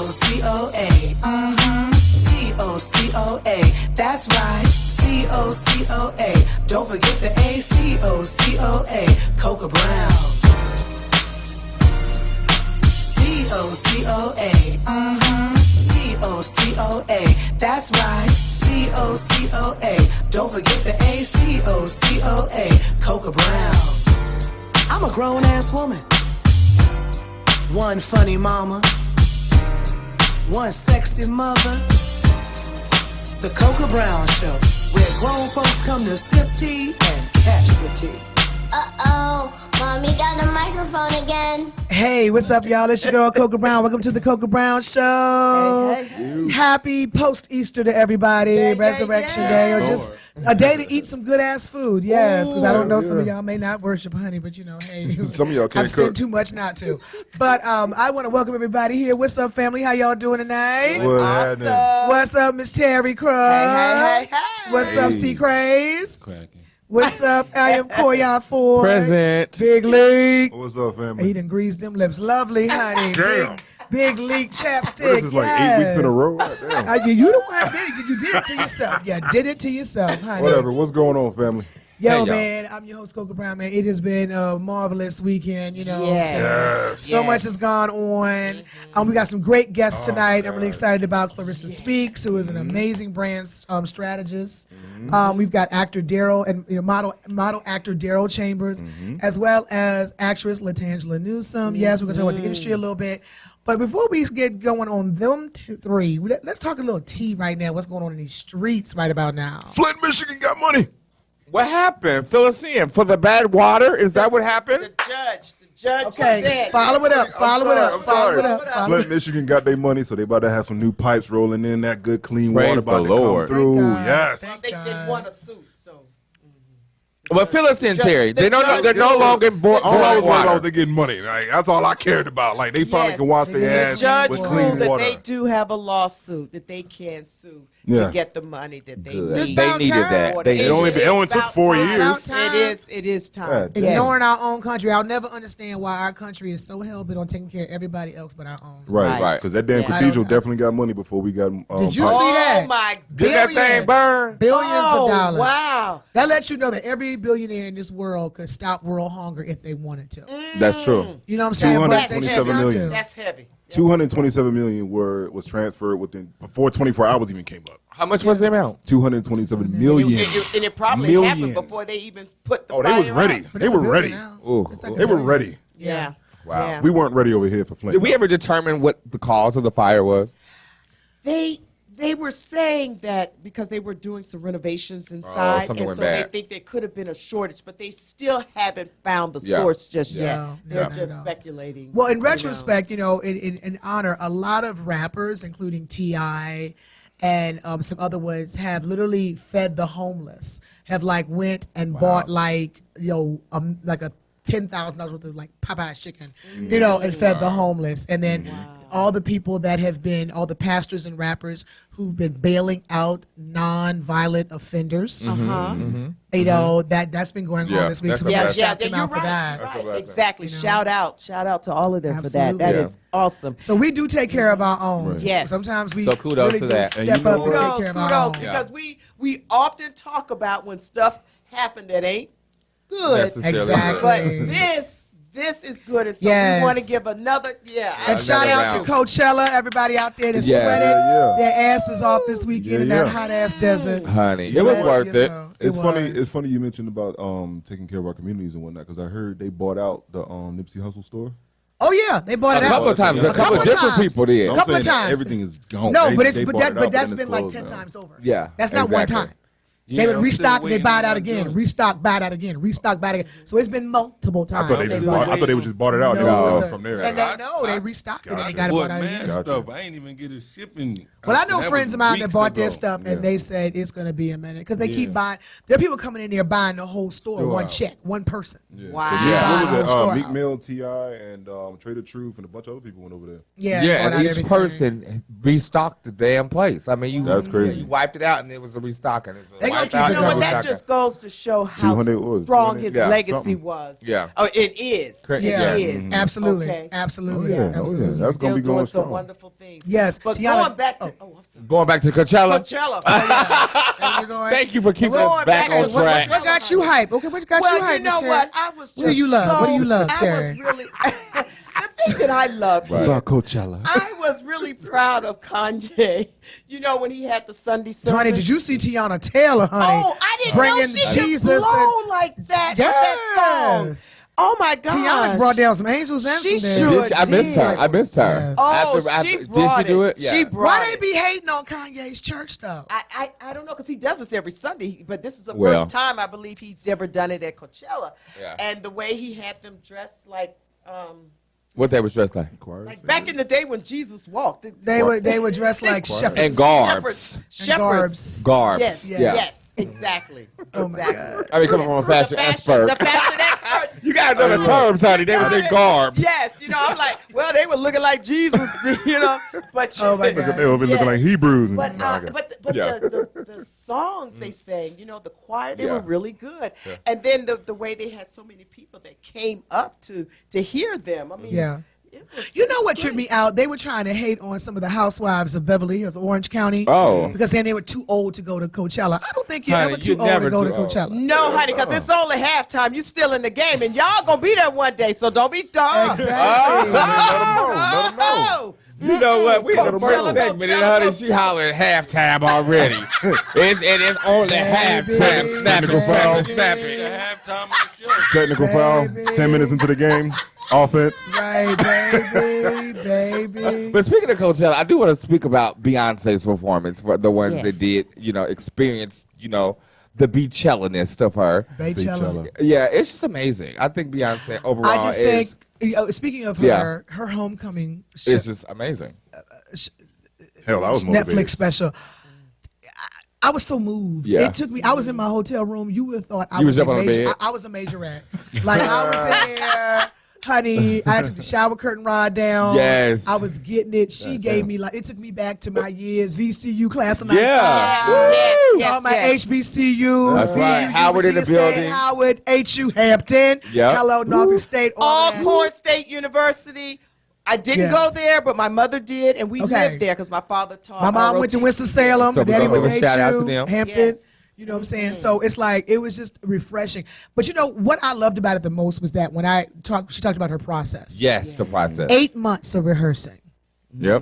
C-O-C-O-A. C-O-C-O-A. That's right. C-O-C-O-A. Don't forget the A. C-O-C-O-A. Coca Brown. C-O-C-O-A. C-O-C-O-A. That's right. C-O-C-O-A. Don't forget the A. C-O-C-O-A. Coca Brown. I'm a grown-ass woman. One funny mama. One sexy mother. The Coca Brown Show, where grown folks come to sip tea and catch the tea. Uh-oh, Mommy got the microphone again. Hey, what's up, y'all? It's your girl, Coca Brown. Welcome to the Coca Brown Show. Hey. Happy post-Easter to everybody. Resurrection Day, or just a day to eat some good-ass food. Yes, because I don't know, some of y'all may not worship honey, but you know, hey. Some of y'all can't I've cook. said too much not to. But I want to welcome everybody here. What's up, family? How y'all doing tonight? Awesome. What's up, Miss Terri, Crook? Hey. What's up, C. Crazed? What's up? I am Coyon Ford. Present. Big Leek. What's up, family? He done greased them lips. Lovely, honey. Damn. Big Leek chapstick. This is like 8 weeks in a row. Damn. You the one did it. You did it to yourself. Yeah, did it to yourself, honey. Whatever. What's going on, family? Yo, man, I'm your host, Coca Brown, man. It has been a marvelous weekend, you know. Yes. So much has gone on. We got some great guests tonight. I'm really excited about Clarissa Speaks, who is an amazing brand strategist. We've got actor Darryl and model actor Darryl Chambers, as well as actress LaTangela Newsome. Yes, we're going to talk about the industry a little bit. But before we get going on them three, let's talk a little tea right now. What's going on in these streets right about now? Flint, Michigan got money. What happened? Fill us in. For the bad water? Is that what happened? The judge Okay, said. follow it up. I'm sorry. Flint, Michigan got their money, so they about to have some new pipes rolling in. That good, clean water Praise about the to Lord. come through. Thank God. Yes. They want a suit, so. But fill us in, Terry. the They're no judge- longer All I was on worried about water. was they getting money. Like, that's all I cared about. Like, they finally can wash their The ass judge with ruled clean that water. they do have a lawsuit that they can sue Yeah. to get the money that they Good. need. They needed that. It only took 4 years. It is time. Yeah. Ignoring our own country. I'll never understand why our country is so hell-bent on taking care of everybody else but our own. Right. Because that damn Yeah. cathedral definitely got money before we got Did you pipes. see that? Oh my Did that thing burn? Billions of dollars. Wow. That lets you know that every billionaire in this world could stop world hunger if they wanted to. That's true. You know what I'm saying? But they choose 227 not million. to. That's heavy. 227 million was transferred before 24 hours even came up. How much was the amount? 227 million. And it probably Million. happened before they even put the Oh, they was fire ready. out. But They it's a were ready. billion now. Ooh. It's like a They were billion. ready. Yeah. Wow. Yeah. We weren't ready over here for Flint. Did we ever determine what the cause of the fire was? They were saying that because they were doing some renovations inside, something and went so they bad. think there could have been a shortage, but they still haven't found the Yeah. source just Yeah. yet. No, They're no, just no. speculating. Well, in you know. retrospect, in honor, a lot of rappers, including T.I. and some other ones, have literally fed the homeless. Have went and bought like a $10,000 worth of like Popeye's chicken, and fed the homeless. And then all the people that have been, all the pastors and rappers who've been bailing out non-violent offenders. That's been going Yeah, on this week. that's So a we gotta blessing. shout them you're out for right. that. That's a Right, blessing. exactly. You know? Shout out to all of them for that. Absolutely. That Yeah. is awesome. So we do take care of our own. Right. Yes. Sometimes we So kudos really to do that. step And you know up and what? take care of our own. Because we often talk about when stuff happen that ain't good. Necessarily. Exactly. But this is good, and so Yes. we want to give another. And shout out to Coachella, everybody out there that Yeah. sweated Yeah. their asses off this weekend in that Yeah. hot ass desert. Honey, it was Bless worth you, it. so. It's It funny. was. It's funny you mentioned about taking care of our communities and whatnot, because I heard they bought out the Nipsey Hussle store. Oh yeah, they bought A it couple out. of times. A A couple of couple different times. people did. I'm Couple of saying that times. everything is gone. No, They but bought that's it out, been it's like closed 10 now. times over. Yeah, That's not one exactly. time. They would restock, they buy it out again, restock, buy it out again, restock, buy it again. So it's been multiple I times. thought they just bought it out. and they No, was sir. selling from there. And they restocked it and they got it Boy, bought out man, again. stuff. I ain't even get a shipping. Well, I know That friends was of mine that weeks bought their ago. stuff and they said it's going to be a minute because they keep Yeah. buying. There are people coming in there buying the whole store, one check, one person. Yeah. Wow. Yeah. What was it? Store Meek out. Mill, T.I., and Trader Truth, and a bunch of other people went over there. Yeah, Yeah, bought out and each everything. person restocked the damn place. I mean, That's crazy. You wiped it out and it was a restocking. They gonna Wiped keep out it and going. That restocking. just goes to show how 200 was, strong 200, his yeah, legacy something. was. Yeah. Oh, it is. Correct. Yeah, It is. absolutely, Okay. absolutely, Oh, yeah. absolutely. Oh, yeah. That's gonna Still be doing going some strong. wonderful things. Yes, But Tiana- going back to I'm sorry. Going back to Coachella. Coachella. And we're going- Thank you for keeping Going us back back on to track. What got you hype? Okay, what got Well, you hype? you know Miss what? Terri? I was just What do you love? What do you love, I Terri? was really the thing that I love What here. about Coachella? I was really proud of Kanye. You know when he had the Sunday service. Honey, did you see Tiana Taylor, honey? Oh, I didn't know bringing she Jesus could blow and- like that. with that song. Yes. Oh my God. Tiana brought down some angels and She some sure demons. I missed her. I missed her. Yes. Oh, she did brought she do it? She Yeah. brought Why it. they be hating on Kanye's church though? I don't know because he does this every Sunday, but this is the Well. first time I believe he's ever done it at Coachella. Yeah. And the way he had them dressed like What they was dressed like? back in the day when Jesus walked. They were dressed like shepherds. And garbs. Shepherds. Garbs. Yes, Yeah. yes, exactly. Oh my exactly. God. I mean, coming from a fashion expert. The fashion expert. You gotta know the terms, honey. They was in garbs. Yes, you know, I'm like, well, they were looking like Jesus, you know, but Oh my God. They over looking like Hebrews. And, But Nah, I got it. but Yeah. the songs they sang, you know, the choir, they Yeah. were really good. And then the way they had so many people that came up to hear them. I mean, Yeah. it was, You know it what was tripped great. me out? They were trying to hate on some of the housewives of Beverly of Orange County. Oh. Because then they were too old to go to Coachella. I don't think you're Honey, ever too you're old to never go to too old. Coachella. No, honey, because it's only halftime. You still in the game, and y'all gonna be there one day. So don't be dumb. Exactly. Oh, You know what? We had the first Coachella, segment, and Coachella, honey, she hollering halftime already. It is only Baby, halftime. Snap it, baby. snap it, snap The it. halftime of the show. Technical foul. Baby. 10 minutes into the game. Offense. Right, baby, baby. But speaking of Coachella, I do want to speak about Beyonce's performance for the ones Yes. that did, experience, the Beachella-ness of her. Baychella. Yeah, it's just amazing. I think Beyonce overall I just is think, speaking of Yeah. her homecoming it's just amazing. Hell, I was motivated. Netflix special, I was so moved. Yeah. It took me. I was in my hotel room. You would have thought I You was was a up on the major. bed? I was a majorette. Like I was in there, honey. I took the shower curtain rod down. Yes. I was getting it. She gave me like it took me back to my years. VCU class of Yeah. 95. Yes, All my yes. HBCU. That's right. VU, Howard in the Virginia State, building. Howard, HU Hampton. Yep. Hello, Norfolk State. All that. Alcorn State University. I didn't Yes. go there, but my mother did, and we Okay. lived there because my father taught. My mom went to ROTC. Winston-Salem. So My daddy we're gonna went to give a shout out to HU, them. Hampton. Yes. You know what I'm saying? So it's like it was just refreshing. But you know what I loved about it the most was that when she talked about her process. Yes, the process. 8 months of rehearsing, Yep.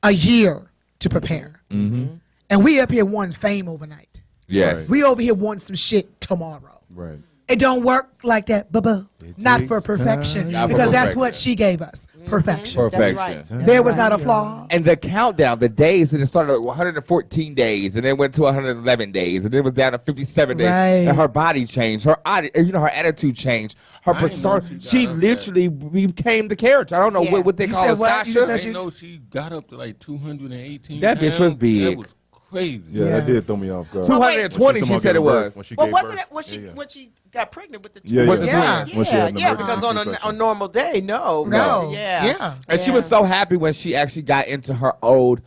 a year to prepare, and we up here wanting fame overnight. Yes. Right. We over here wanting some shit tomorrow. Right. It don't work like that, bubba. Not for takes perfection, time. Not for because that's perfection. what she gave us. Perfection. Perfection. That's right. There was not a flaw. And the countdown, the days, and it started at 114 days, and then went to 111 days, and then it was down to 57 days. Right. And her body changed, her attitude changed, her I didn't know persona. she She got up literally became the character. I don't know Yeah. what they You call said it, what? You Sasha. I did didn't know she got up to like 218 That bitch pounds. was big. That was crazy. Yeah, that did Yes. throw me off guard. 220, she said it was. When she Well, gave wasn't birth. it when she Yeah. when she got pregnant with the Yeah, With the Yeah. twins. When she had an yeah, emergency because on C-section. a normal day, no, No. yeah, And she was so happy when she actually got into her old,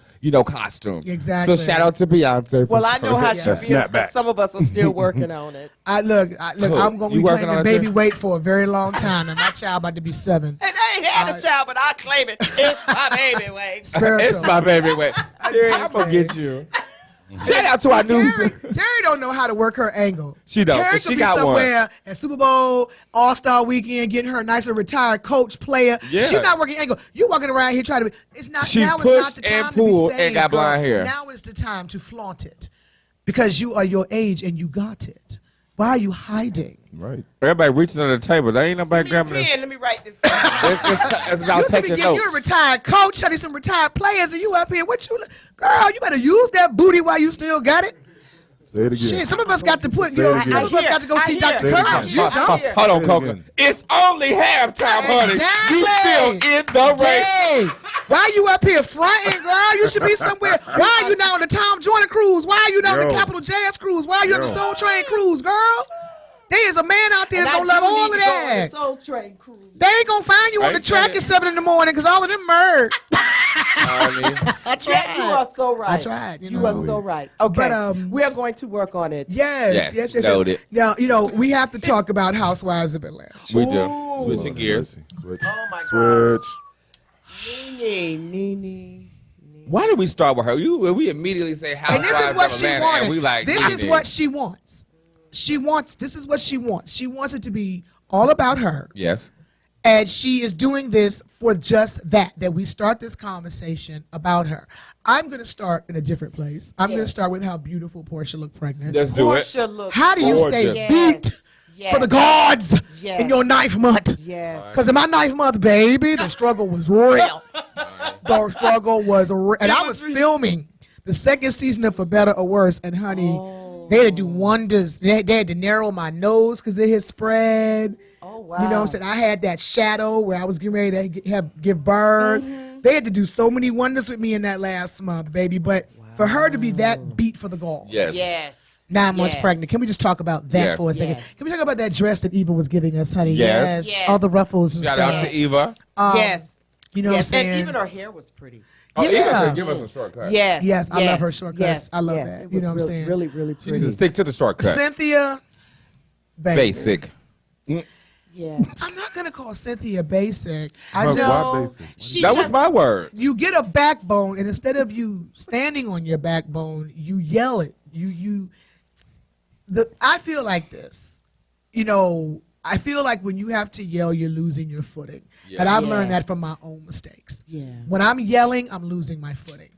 costume. Exactly. So shout out to Beyonce. Well, I know how she Yeah. feels. Snap 'Cause back. some of us are still working on it. Look. Who? I'm gonna You be working on claiming it baby too? weight for a very long time, and my child about to be 7. And I ain't had a child, but I claim it. It's my baby, Wade. Spiritual. It's my baby. Wait, Terri, I'm gonna get you. Shout out to our new. Terri don't know how to work her angle. She don't, Terri but could she be got one. somewhere at Super Bowl, All-Star Weekend, getting her a nice little retired coach player. Yeah. She's not working angle. You walking around here trying to be. It's not. She now it's not pushed the time and to be pulled saved, and got girl. blonde hair. Now is the time to flaunt it, because you are your age and you got it. Why are you hiding? Right. Everybody reaching under the table. There ain't nobody Give me grabbing a it. pen. Let me write this down. It's about You could be taking getting notes. you a retired coach, honey, some retired players, and you up here. Girl, you better use that booty while you still got it. Say it again. Shit, some of us got to put, Say it again. some of us got to go see Dr. Say it Coach. again. You don't. Hold on, Say it Coca. again. It's only halftime, honey. Exactly. You still in the race. Hey, why you up here fronting, girl? You should be somewhere. Why are you not on the Tom Joyner cruise? Why are you not on the Yo. Capitol Jazz cruise? Why are you on the Yo. Soul Train cruise, girl? There is a man out there that's And gonna I love do all need of to go on that. the Soul Train cruise. They ain't gonna find you on the track at 7 in the morning because all of them murdered. I tried. Yeah, you are so right. I tried. You are so right. Okay, But, we are going to work on it. Yes. Noted. Now, we have to talk about Housewives of Atlanta. We do. Ooh. Switching gears. Switch. Oh my God. Switch. Nene. Why did we start with her? We immediately say And Housewives this is what of she Atlanta, wanted. and we like, This is Nene. what she wants. This is what she wants. She wants it to be all about her. Yes. And she is doing this for just that we start this conversation about her. I'm going to start in a different place. I'm going to start with how beautiful Portia looked pregnant. Let's do it. Portia looks How do you stay Gorgeous. beat for the gods Yes. in your ninth month? Yes. Because in my ninth month, baby, the struggle was real. The struggle was real. And I was filming the second season of For Better or Worse, and honey, they had to do wonders. They had to narrow my nose because it had spread. Oh, wow. You know what I'm saying? I had that shadow where I was getting ready to give birth. They had to do so many wonders with me in that last month, baby. But for her to be that beat for the goal. Yes. Yes. 9 months Yes. pregnant. Can we just talk about that Yes. for a second? Yes. Can we talk about that dress that Eva was giving us, honey? Yes. Yes. All the ruffles and Shout stuff. out to Eva. Yes. You know what I'm Yes. saying? And even her hair was pretty. Oh, Eva Yeah. could give us a shortcut. Yes. Yes, I love her shortcuts. Yes. I love yes. that. It You was know what I'm really, saying? Really, really She needs to pretty. stick to the shortcut. Cynthia, baby. Basic. Yeah. I'm not gonna call Cynthia basic. Why basic? She That just, was my word. You get a backbone, and instead of you standing on your backbone, you yell it. I feel like this. I feel like when you have to yell, you're losing your footing. Yeah. And I've learned Yes. that from my own mistakes. Yeah. When I'm yelling, I'm losing my footing.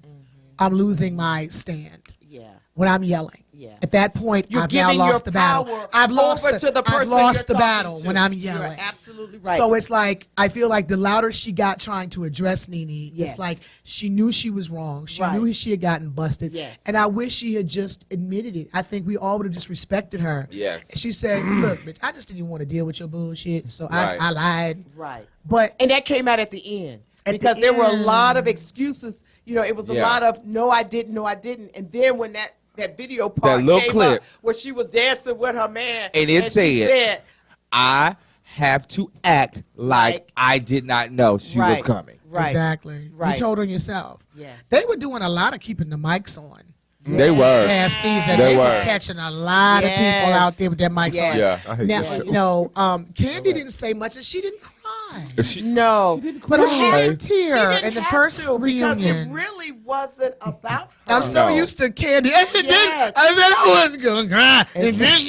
I'm losing my stand. Yeah. When I'm yelling. Yeah. At that point, You're I've now giving your lost the battle. power I've lost over to the person I've lost you're the talking battle to. when I'm You're yelling. absolutely right. So it's like I feel like the louder she got trying to address Nene, Yes. it's like she knew she was wrong. She Right. knew she had gotten busted. Yes. And I wish she had just admitted it. I think we all would have just respected her. Yes. And she said, "Look, bitch, I just didn't want to deal with your bullshit, so Right. I lied." right. But And that came out at the end. At Because the there were a end. lot of excuses. It was a Yeah. lot of no, I didn't, no, I didn't. And then when that video part little came clip. up where she was dancing with her man, And it she said, I have to act like Like- I did not know she was Right. coming. right, exactly, Right. you told on yourself. Yes. They were doing a lot of keeping the mics on. They were. Past season, They they was were. catching a lot of Yes. people out there with their mics Yes. on. Yeah. I hate Now, that show. Candy didn't say much, and she didn't cry. No, But she cry. didn't tear she didn't in the have first to, because reunion. it really wasn't about her. I'm so No. used to Candy. Yes. I said I wasn't gonna cry. And then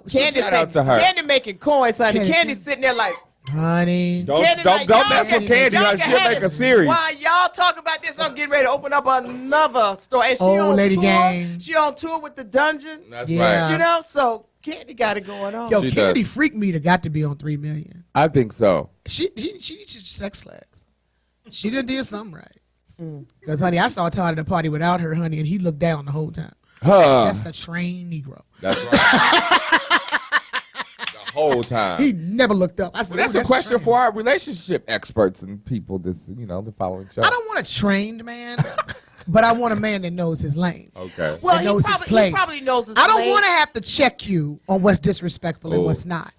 Candy, Shout out to her. Candy making coins, honey. Candy- Candy sitting there like, honey. Don't Candy like, don't y'all mess can- with Candy. y'all Now can she'll have make it. a series. While y'all talk about this, I'm getting ready to open up another store. And she Oh, on Lady tour. Gang. She on tour with the Dungeon. That's Yeah. right. So Candy got it going on. Yo, She Candy does. Freak Meter got to be on 3 Million. I think so. She needs sex class. She did something right. Because, honey, I saw Todd at a party without her, honey, and he looked down the whole time. Huh. That's a trained Negro. That's right. The whole time. He never looked up. I said, Well, that's "Ooh, a question trained." for our relationship experts and people this, the following show. I don't want a trained man, but I want a man that knows his lane. Okay. Well, that knows his he place. probably knows his I don't place. want to have to check you on what's disrespectful and Oh. what's not.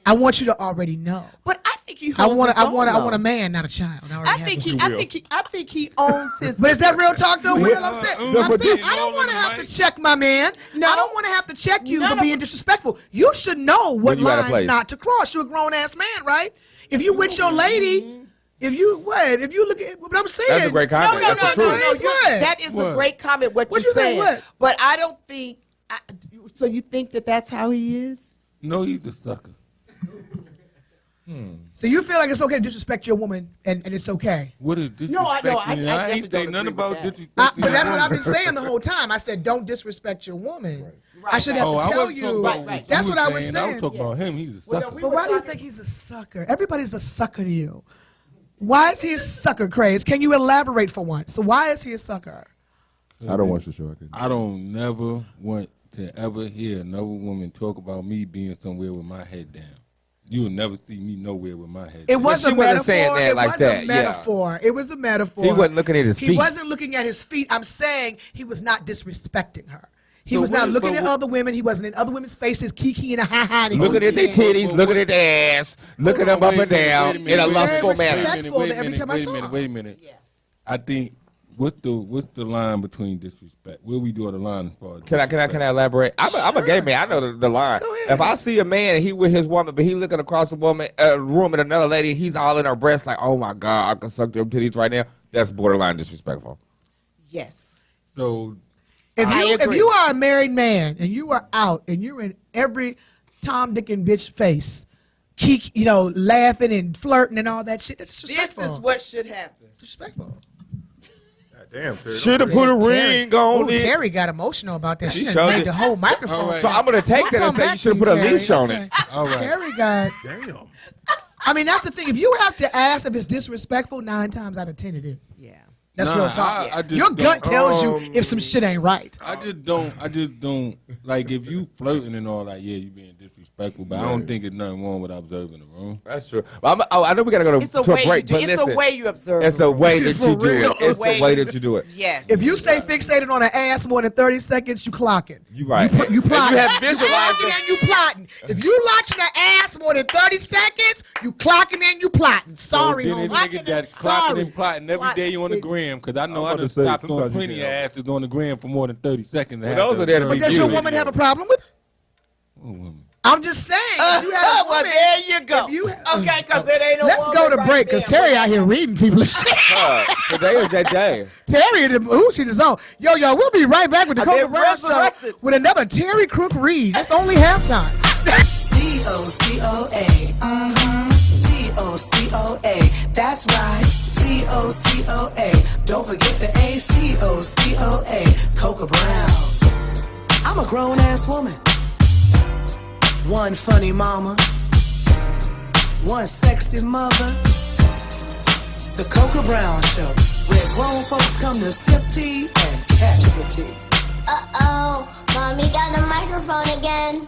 I want you to already know. But I think he I holds want his I own, want though. a man, not a child. I already I have think one. I think he owns his. But is that real talk though, Will? I'm Uh, saying, uh, I'm but saying they I don't all want to on the have to mic. check my man. No. I don't want to have to check you None for of being them- disrespectful. You should know what When you at a lines place. not to cross. You're a grown ass man, right? If you with your lady, if you look at what I'm saying, That's a great No, comment. no, That's no, the no, truth. no. What? That is a What? great comment. What What you're you say, saying. what? But I don't think. So you think that that's how he is? No, he's a sucker. So you feel like it's okay to disrespect your woman, and it's okay. What is disrespecting? No, I ain't definitely think don't nothing agree about with that. disrespecting. But that's what your I've been woman. saying the whole time. I said, don't disrespect your woman. I Right, should right. have Oh, to I tell wasn't talking you. about Right. what That's you what I was I saying. was talking about him. He's a Well, sucker. no, we But were why do you talking- think he's a sucker? Everybody's a sucker to you. Why is he a sucker, Crazed? Can you elaborate for once? So why is he a sucker? I don't watch the show. I don't never want to ever hear another woman talk about me being somewhere with my head down. You'll never see me nowhere with my head It down. was But a she wasn't metaphor. saying that It like was that, a yeah. metaphor. It was a metaphor. He wasn't looking at his He feet. wasn't looking at his feet. I'm saying he was not disrespecting her. He So was not what- looking but at what- other women. He wasn't in other women's faces, kiki and ha-ha. Looking at their titties, looking at their ass, looking them up and down in a lustful manner. Every time I saw him. Wait a minute. I think what's the line between disrespect? Where we draw the line as far as Can I elaborate? I'm a gay man. I know the line. Go ahead. If I see a man and he with his woman, but he looking across the room at another lady, he's all in her breast like, oh my God, I can suck them titties right now. That's borderline disrespectful. Yes. So If agree. you are a married man and you are out and you're in every Tom, Dick, and bitch face, laughing and flirting and all that shit, that's This disrespectful. is what should happen. Disrespectful. God damn, Terry. Should have put a ring on it. Terry got emotional about that. She She done showed made it. the whole microphone. All right. So I'm gonna take that and say you should have put a leash on it. All right. Terry got. Damn. I mean, that's the thing. If you have to ask if it's disrespectful, 9 times out of 10 it is. Yeah. That's Nah, real talk. I just Your gut don't- tells you if some shit ain't right. I just don't like if you flirting and all that. Yeah, you being disrespectful, but I don't think it's nothing wrong with observing the room. That's true. I know we gotta go It's a to a way break, you do. but It's listen, a way you observe. it's a way that For you do real. it. It's the way that you do it. Yes. If you stay fixated on an ass more than 30 seconds, you clocking. You right. You plotting. And you have visualized You it. clocking and you plotting. If you watching an ass more than 30 seconds, you clocking and you plotting. Sorry, so then homie. if nigga that clocking and plotting every day you on the gram, because I know I about done to say, stopped on sometimes you plenty of can't asses on the gram for more than 30 seconds. Well, those are there to But be does your viewed. woman have a problem with it? Oh, woman. I'm just saying. If you have a well, woman, there you go. if you- Okay, because it ain't no Let's woman go to right break because there. Terry out here reading people and shit. Today is that day. Terry in the ooh, she the zone. Yo, we'll be right back with the Coca been Brown Show resurrected. with another Terry Crook read. It's only halftime. C-O-C-O-A. C-O-C-O-A. That's right. C-O-C-O-A. Don't forget the A. C-O-C-O-A. Coca Brown. I'm a grown-ass woman. One funny mama. One sexy mother. The Coca Brown Show, where grown folks come to sip tea and catch the tea. Uh-oh, mommy got the microphone again.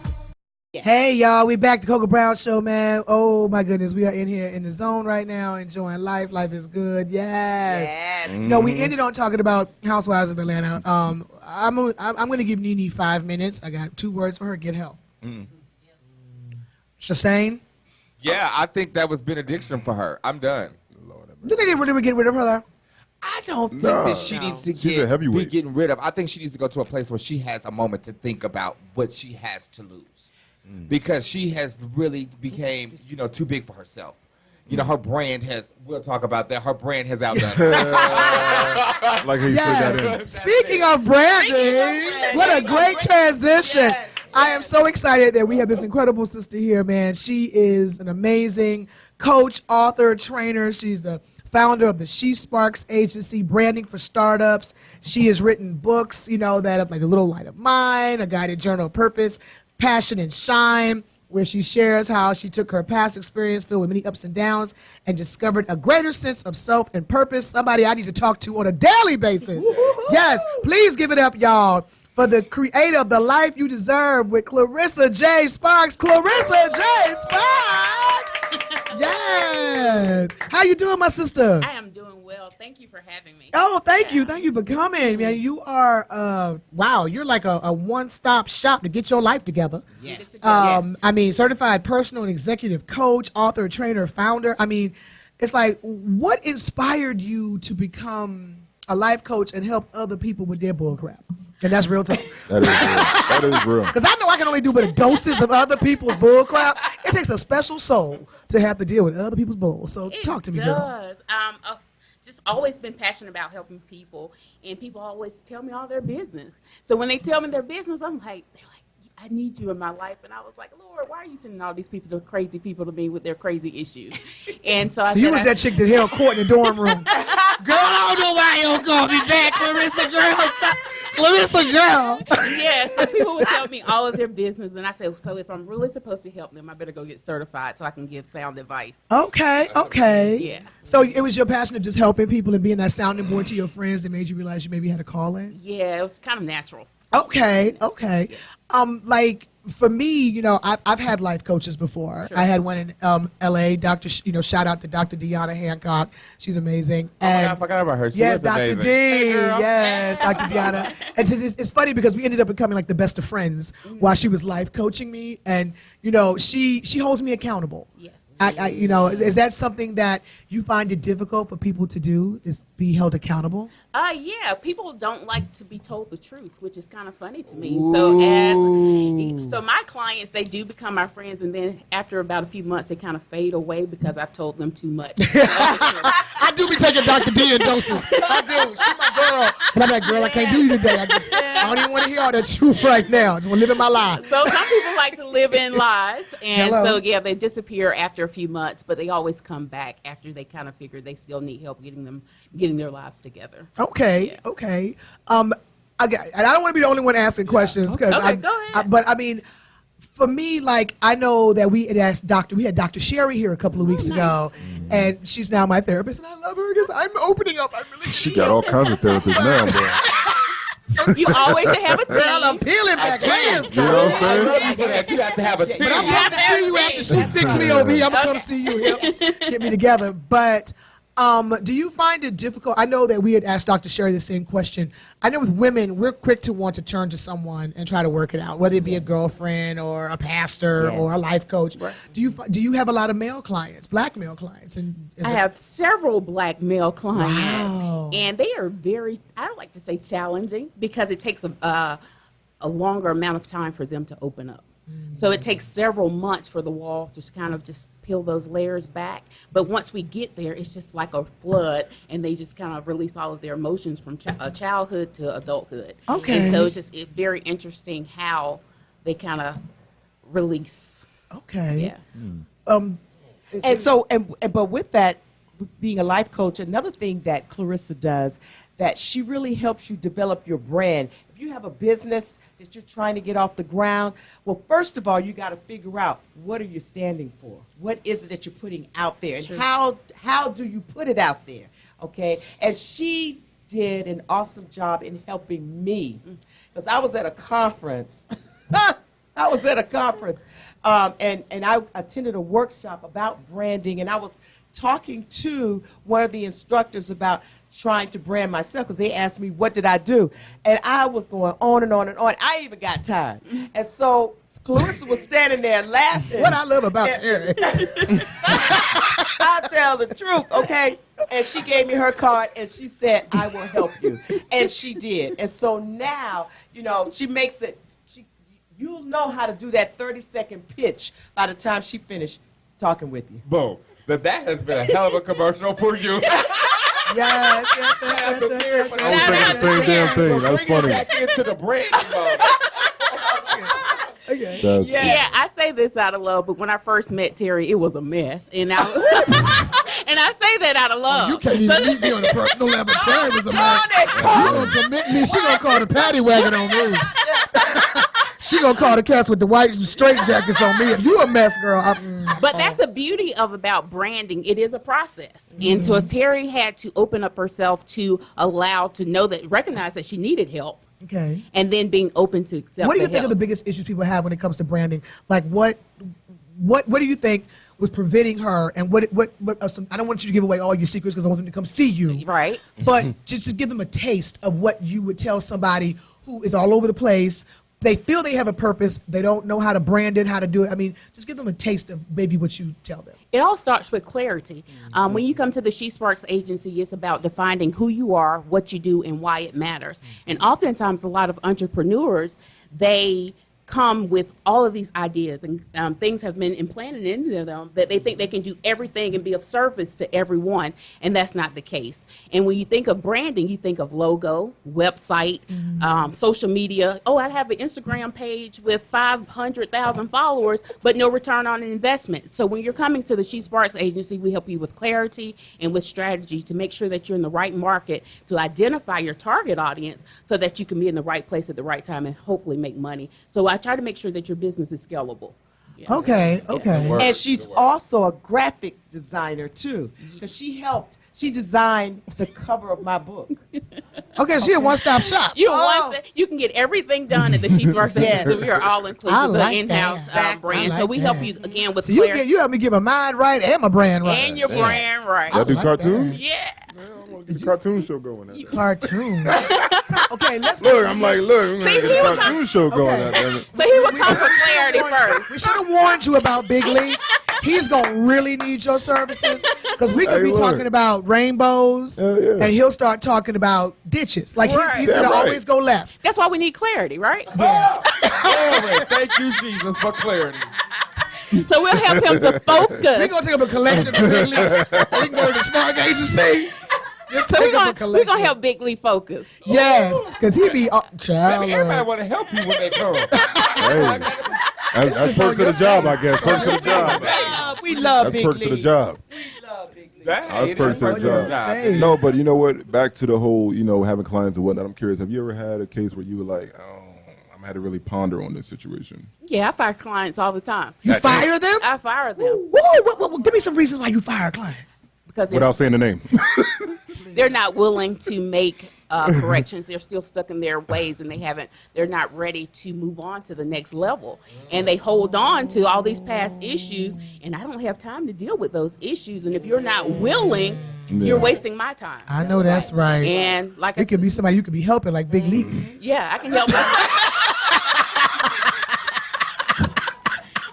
Hey y'all, we back to Coca Brown Show, man. Oh my goodness, we are in here in the zone right now, enjoying life. Life is good. Yes. Yes. No, we ended on talking about Housewives of Atlanta. I'm going to give Nene 5 minutes. I got 2 words for her. Get help. Shasane, Yeah, I think that was benediction for her. I'm done. do they really get rid of her though? I don't think Nah. that she needs to She's a be heavyweight. getting rid of. I think she needs to go to a place where she has a moment to think about what she has to lose, because she has really became too big for herself. Her brand has. We'll talk about that. Her brand has outdone her. Like how you put that in. Speaking of branding, what a great transition. I am so excited that we have this incredible sister here, man. She is an amazing coach, author, trainer. She's the founder of the J.Sparks agency, branding for startups. She has written books, that are like A Little Light of Mine, A Guided Journal of Purpose, Passion and Shine, where she shares how she took her past experience filled with many ups and downs and discovered a greater sense of self and purpose. Somebody I need to talk to on a daily basis. Yes, please give it up, y'all, for the creator of The Life You Deserve with Clarissa J. Sparks. Clarissa J. Sparks! Yes. How you doing, my sister? I am doing well. Thank you for having me. Oh, thank you. Thank you for coming, man. You are, wow, you're like a one-stop shop to get your life together. Yes. I mean, certified personal and executive coach, author, trainer, founder. I mean, it's like, what inspired you to become a life coach and help other people with their bull crap? And that's real talk. That is real. That is real. Because I know I can only do with doses of other people's bull crap. It takes a special soul to have to deal with other people's bull. So It talk to me, girl. does. Just always been passionate about helping people, and people always tell me all their business. So when they tell me their business, they're like, I need you in my life. And I was like, Lord, why are you sending all these people, crazy people, to me with their crazy issues? And so I So said, you was that chick that held court in the dorm room. Girl, I don't know why you don't call me back, Clarissa, girl. Clarissa, girl. yeah, so people would tell me all of their business, and I said, so if I'm really supposed to help them, I better go get certified so I can give sound advice. Okay. Yeah. So it was your passion of just helping people and being that sounding board to your friends that made you realize you maybe had a calling? Yeah, it was kind of natural. Okay. Like for me, I've had life coaches before. I had one in L.A. Shout out to Dr. Deanna Hancock. She's amazing. I forgot about her. She Yes, was Dr. amazing. D. Hey, girl. Yes, Dr. Deanna. And it's funny because we ended up becoming like the best of friends while she was life coaching me, and she holds me accountable. Yes. Is that something that you find it difficult for people to do? Is be held accountable? Yeah, people don't like to be told the truth, which is kind of funny to me. So my clients, they do become my friends, and then after about a few months, they kind of fade away because I've told them too much. I do be taking Dr. D in doses. I do. She's my girl. But I'm like, girl, I can't do you today. I don't even want to hear all that truth right now. I just want to live in my life. So some people like to live in lies, and Hello. so yeah, they disappear after a few months, but they always come back after they kind of figure they still need help getting their lives together. Okay. Yeah. Okay. And I don't want to be the only one asking questions because Okay, go ahead. but I mean, for me, like I know that we had Dr. Sherry here a couple of weeks ago, and she's now my therapist, and I love her because I'm opening up. I'm really. She got all kinds of therapists now, boy. You always should have a team. Girl, I'm peeling back layers. You know what I'm saying? Love you for that. You have to have a team. But I'm going to see you after she fix me over here. I'm going to come see you here, get me together. But do you find it difficult? I know that we had asked Dr. Sherry the same question. I know with women, we're quick to want to turn to someone and try to work it out, whether it be a girlfriend or a pastor or a life coach. Right. Do you have a lot of male clients, black male clients? And I have several black male clients, Wow. and they are very, I don't like to say challenging, because it takes a longer amount of time for them to open up. So it takes several months for the walls to kind of just peel those layers back. But once we get there, it's just like a flood, and they just kind of release all of their emotions from childhood to adulthood. Okay. And so it's very interesting how they kind of release. Okay. Yeah. But with that, being a life coach, another thing that Clarissa does, that she really helps you develop your brand. If you have a business that you're trying to get off the ground, well, first of all, you got to figure out, what are you standing for? What is it that you're putting out there? And how do you put it out there? Okay? And she did an awesome job in helping me, because I was at a conference. I was at a conference, and I attended a workshop about branding, and I was talking to one of the instructors about trying to brand myself, because they asked me, what did I do? And I was going on and on and on. I even got tired. And so Clarissa was standing there laughing. What I love about Terri. I'll tell the truth, okay? And she gave me her card, and she said, I will help you. And she did. And so now, she makes it, you'll know how to do that 30-second pitch by the time she finished talking with you. Boom. That has been a hell of a commercial for you. Yes. I was thinking the same damn thing. That was Bring it funny. back into the branding mode. Okay. That's Yeah, I say this out of love, but when I first met Terri, it was a mess, and I was, and I say that out of love. You can't even meet me on a personal level. Terri was a mess. You gonna commit me? She gonna call the paddy wagon on me. She gonna call the cats with the white straight jackets on me. If you a mess, girl. But that's the beauty about branding. It is a process. And so Terri had to open up herself to recognize that she needed help. Okay. And then being open to accept What do you the think are help. the biggest issues people have when it comes to branding? Like what do you think was preventing her? And what are some? I don't want you to give away all your secrets because I want them to come see you. Right. But just to give them a taste of what you would tell somebody who is all over the place. They feel they have a purpose. They don't know how to brand it, how to do it. I mean, just give them a taste of maybe what you tell them. It all starts with clarity. When you come to the J.Sparks agency, it's about defining who you are, what you do, and why it matters. And oftentimes, a lot of entrepreneurs, they come with all of these ideas, and things have been implanted into them that they think they can do everything and be of service to everyone, and that's not the case. And when you think of branding, you think of logo, website, social media. Oh, I have an Instagram page with 500,000 followers, but no return on an investment. So when you're coming to the J.Sparks agency, we help you with clarity and with strategy to make sure that you're in the right market, to identify your target audience so that you can be in the right place at the right time and hopefully make money. So I try to make sure that your business is scalable. Yeah. Okay. And she's also a graphic designer too, because she designed the cover of my book. Okay, she a one-stop shop. You can get everything done at the J.Sparks Agency. Yes. So we are all inclusive. I It's like an in-house that. brand. I So like we help that. you again with So clarity you help me get my mind right and my brand right. and your brand right. Y'all do like cartoons? Yeah. Get the cartoon show going. Out there. Cartoons. Okay, let's Look, I'm like, look, we're See, gonna he get was the cartoon show going. Okay. Out there. So he would come for clarity first. We should have warned you about Big Leek. He's gonna really need your services because we could Hey, be look. talking about rainbows, Hell yeah. and he'll start talking about ditches. Like Right. he's gonna Damn right. always go left. That's why we need clarity, right? Glory. Thank you, Jesus, for clarity. So we'll help him to focus. We're gonna take up a collection of Big Leeks. We can go to the Spark Agency. Just So take we're up a gonna collection. help Big Lee focus. Yes, because he be child. Everybody want to help you when they come. Hey, that's perks of the job, I guess. Perks of the job. We love That's Big perks of the League. job. We love Big League. That's perks of the job. Hey. No, but you know what? Back to the whole, having clients and whatnot. I'm curious. Have you ever had a case where you were like, oh, I'm had to really ponder on this situation? Yeah, I fire clients all the time. You fire them? I fire them Whoa, give me some reasons why you fire a client. because Without saying the name. they're not willing to make corrections. They're still stuck in their ways, and they're not ready to move on to the next level. And they hold on to all these past issues, and I don't have time to deal with those issues. And if you're not willing, you're wasting my time. I know that's right. And like I It could be somebody you could be helping, like Big Leek. yeah, I can help myself.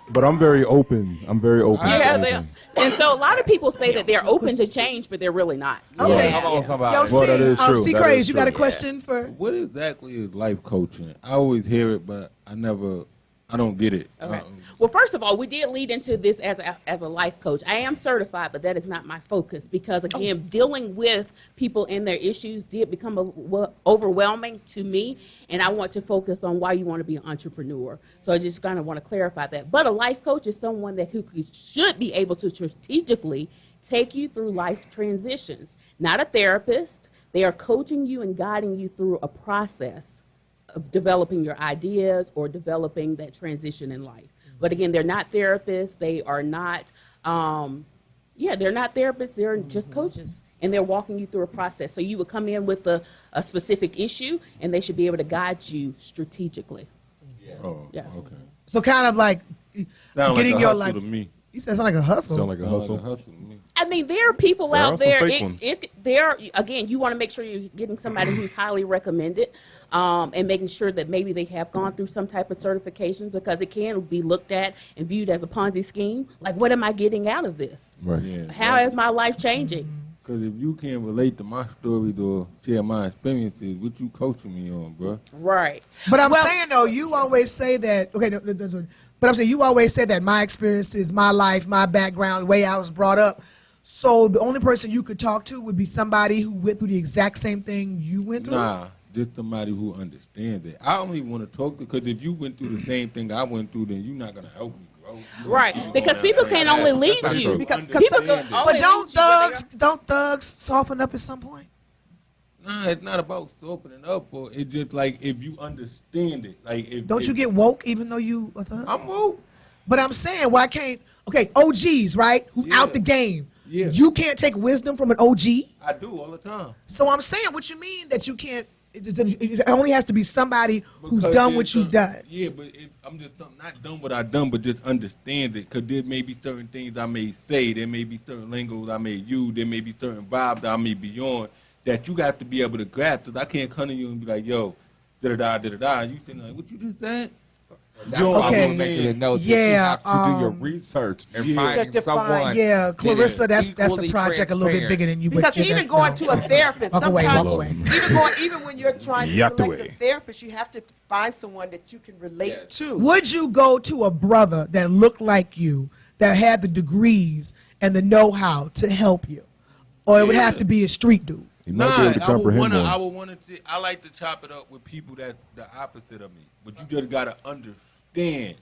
But I'm very open. I'm very open. Yeah, to they- anything. and so a lot of people say that they're open to change, but they're really not. Okay. Come on, somebody. Yo, Well, that is true. see, That Crazed, is you got a true. question for? What exactly is life coaching? I always hear it, but I don't get it. Okay. Well, first of all, we did lead into this as a life coach. I am certified, but that is not my focus because, again, dealing with people and their issues did become overwhelming to me, and I want to focus on why you want to be an entrepreneur. So I just kind of want to clarify that. But a life coach is someone who should be able to strategically take you through life transitions, not a therapist. They are coaching you and guiding you through a process of developing your ideas or developing that transition in life. But again, they're not therapists. They are not, they're not therapists. They're just coaches. And they're walking you through a process. So you would come in with a specific issue, and they should be able to guide you strategically. Oh, Yeah. okay. So kind of like Sound getting like a your hustle life. to me. You said it's like a hustle. Sound like a Sound like hustle. a hustle to me. I mean, there are people There out are some there. fake ones. Again, you want to make sure you're getting somebody who's highly recommended, and making sure that maybe they have gone through some type of certification because it can be looked at and viewed as a Ponzi scheme. Like, what am I getting out of this? Right. Yeah. How is my life changing? Because if you can't relate to my stories or share my experiences, what you coaching me on, bro? Right. But I'm saying though, you always say that. Okay, but I'm saying you always say that my experiences, my life, my background, the way I was brought up. So the only person you could talk to would be somebody who went through the exact same thing you went through. Nah, just somebody who understands it. I only want to talk because if you went through the same thing I went through, then you're not gonna help me grow. Right. Because people can only lead That's you. true. People Understand can it. only But don't lead you where they thugs soften up at some point? Nah, it's not about opening up, or it's just like if you understand it. Like, if Don't you get woke even though you a thug? I'm woke. But I'm saying, why can't, OGs, right, who Yeah. out the game, Yeah. you can't take wisdom from an OG? I do all the time. So I'm saying, what you mean that you can't, it only has to be somebody who's Because done there's what you've some- done. Yeah, but I'm just not done what I've done, but just understand it. Because there may be certain things I may say, there may be certain lingos I may use, there may be certain vibes that I may be on that you got to be able to grasp. Because I can't come to you and be like, yo, da-da-da, da-da-da. And you saying like, what you just said? That's why Okay. I want to make it a note that Yeah, you have to do your um, research and yeah. find Just to someone. find- Yeah, that Clarissa, is that's a equally project a little bit transparent. bigger than you. but Because yeah, even that- going no. to a therapist, Walk away, sometimes, walk away. even when you're trying to Yacht select a away. therapist, you have to find someone that you can relate Yes. to. Would you go to a brother that looked like you, that had the degrees and the know-how to help you? Or it would have Yeah. to be a street dude? You might be able to comprehend more. I like to chop it up with people that's the opposite of me. But you just got to understand.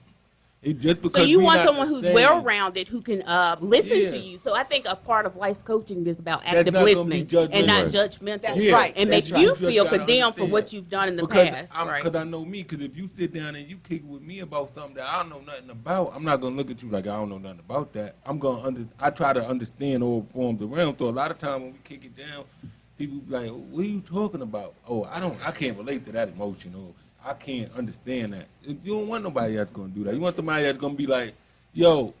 It just because So you we want not someone the who's same. well-rounded who can listen Yeah. to you. So I think a part of life coaching is about That's active not gonna be listening judgmental. and not Right. judgmental. That's Yeah, right. And That's make right. you You just feel gotta condemned for understand. what you've done in the Because past. I'm, Right. Because I know me. Because if you sit down and you kick with me about something that I don't know nothing about, I'm not gonna look at you like I don't know nothing about that. I try to understand all forms around. So a lot of times when we kick it down, people be like, what are you talking about? Oh, I can't relate to that emotion. Or I can't understand that. You don't want nobody that's going to do that. You want somebody that's going to be like, yo,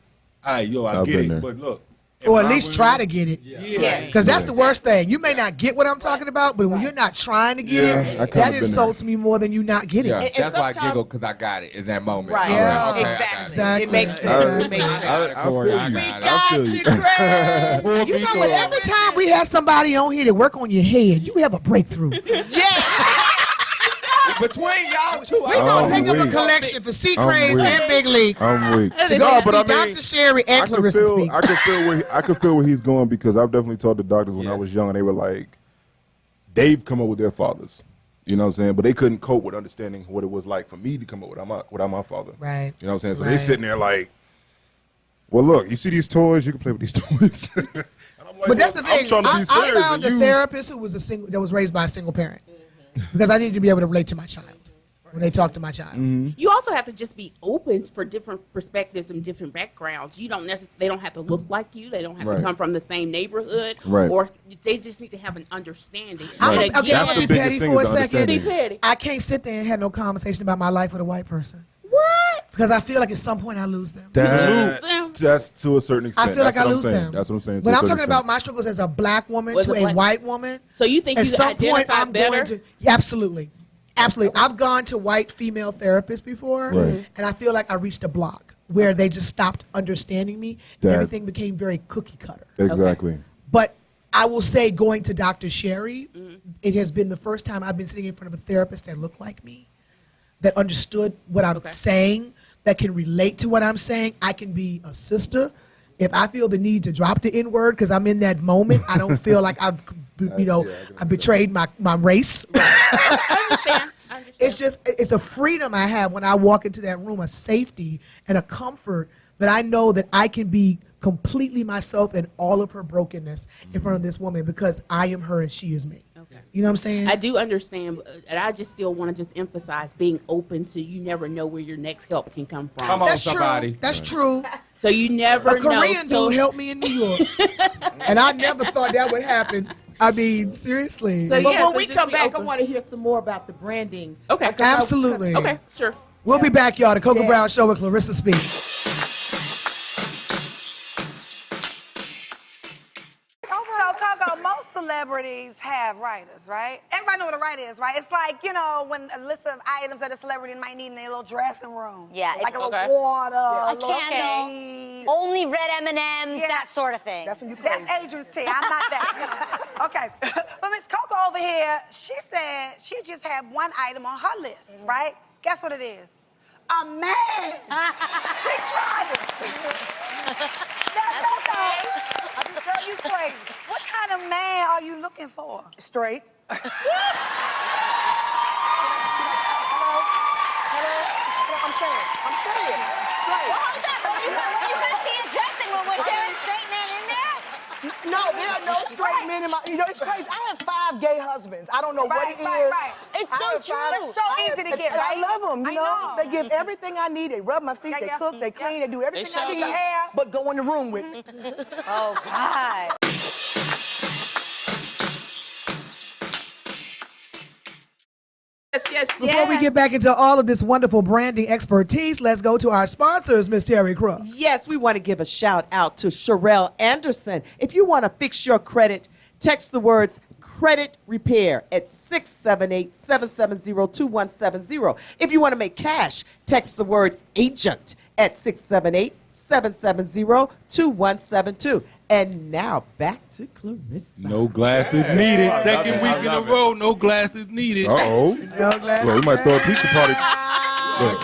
I I've get been it, there. but look. Or at least try to get it. Yeah. Because that's the worst thing. You may not get what I'm talking about, but when you're not trying to get I it, kinda that been insults me more than you not getting Yeah, it. that's why I sometimes- giggled because I got it in that moment. Right. I'm Yeah. like, okay, Exactly. It makes sense. I- It makes sense. I feel you. I feel you. Craig. You know what? Every time we have somebody on here that work on your head, you have a breakthrough. Yeah. Between y'all two, We're going to take up a weak. collection for C. I'm Crazed weak. and Big Leek I'm weak. to go see Dr. Sherry and Clarissa speak. I can feel where he's going because I've definitely talked to doctors when I was young and they were like, they've come up with their fathers. You know what I'm saying? But they couldn't cope with understanding what it was like for me to come up without my father. Right. You know what I'm saying? So Right. they sitting there like, well, look, you see these toys, you can play with these toys. And I'm like, But that's the well, I'm thing. trying to be I serious. found and a you- therapist who was that was raised by a single parent because I needed to be able to relate to my child when they talk to my child. You also have to just be open for different perspectives and different backgrounds. You don't they don't have to look like you. They don't have Right. to come from the same neighborhood. Right. Or they just need to have an understanding. I'm And gonna again, That's the be biggest petty thing for a is second. be understanding. petty. I can't sit there and have no conversation about my life with a white person What? because I feel like at some point I lose them. That's to a certain extent. I feel like That's I what I'm lose saying. them. That's what I'm saying. to When a I'm certain talking about extent. my struggles as a black woman Was to a a black- white woman, So you think at you some point identify I'm better? going to absolutely. I've gone to white female therapists before, Right. and I feel like I reached a block where they just stopped understanding me, and That- everything became very cookie cutter. Exactly. But I will say, going to Dr. Sherry, it has been the first time I've been sitting in front of a therapist that looked like me, that understood what I'm saying, that can relate to what I'm saying. I can be a sister. If I feel the need to drop the N word because I'm in that moment, I don't feel like I've, I betrayed my race. I understand. It's a freedom I have when I walk into that room, a safety and a comfort that I know that I can be completely myself and all of her brokenness in front of this woman because I am her and she is me. Okay. You know what I'm saying? I do understand, and I just still want to just emphasize being open to you never know where your next help can come from. Come on, That's somebody. true. That's true. So you never A know. Korean So- dude helped me in New York, and I never thought that would happen. I mean, seriously. So But yeah, when so we just come be back, open. I want to hear some more about the branding. Okay. Absolutely. Okay, sure. We'll be back, y'all. The Coco Brown Show with Clarissa speaks. So, Coco, most celebrities have writers, right? Everybody know what a writer is, right? It's like, you know, when a list of items that a celebrity might need in their little dressing room. Yeah, Like a little Okay. water, A little candle. tea. Only red M&Ms, Yeah. that sort of thing. That's when you crazy. That's Adrian's tea. I'm not that. Okay. But Miss Coco over here, she said she just had one item on her list, right? Guess what it is? A man. She tried it. Now, Coco, girl, you crazy. What kind of man are you looking for? Straight. Hello? I'm saying. Straight. Well, hold up. When you got to your dressing room, was there a straight man in there? No, there are no straight men in my. You know, it's crazy. I have 5 gay husbands. I don't know what it is. Right. It's I so have five- true. So easy to get, and right? I love them. I You know, know. they give everything I need. They rub my feet. Yeah, They yeah. cook. They clean. They do everything show I need. the hair. But go in the room with me. Oh, God. Yes. Before we get back into all of this wonderful branding expertise, let's go to our sponsors, Miss Terri Crook. Yes, we want to give a shout out to Sherelle Anderson. If you want to fix your credit, text the words credit repair at 678-770-2170. If you want to make cash, text the word agent at 678-770-2172. And now back to Clarissa. No glasses needed. Second week in a row, no glasses needed. Uh-oh. No glasses. Well, we might throw a pizza party. Look,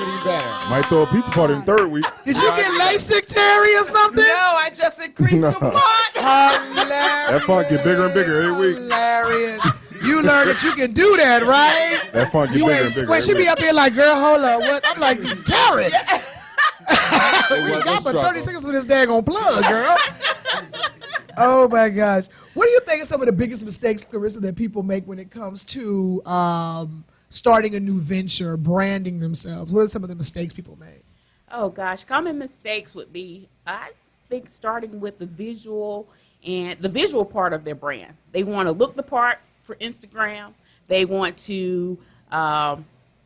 might throw a pizza party in the 3rd week. Did you get LASIK, Terry, or something? No, I just increased the plot. Hilarious. That font get bigger and bigger every week. Hilarious. You learn that you can do that, right? That font get You bigger ain't and bigger. squint. She every be week. up here like, girl, hold up. What? I'm like, Terry. It We was got a for struggle. 30 seconds with this daggone plug, girl. Oh, my gosh. What do you think are some of the biggest mistakes, Clarissa, that people make when it comes to starting a new venture, branding themselves? What are some of the mistakes people make? Oh gosh, common mistakes would be, I think, starting with the visual and the visual part of their brand. They want to look the part for Instagram. They want to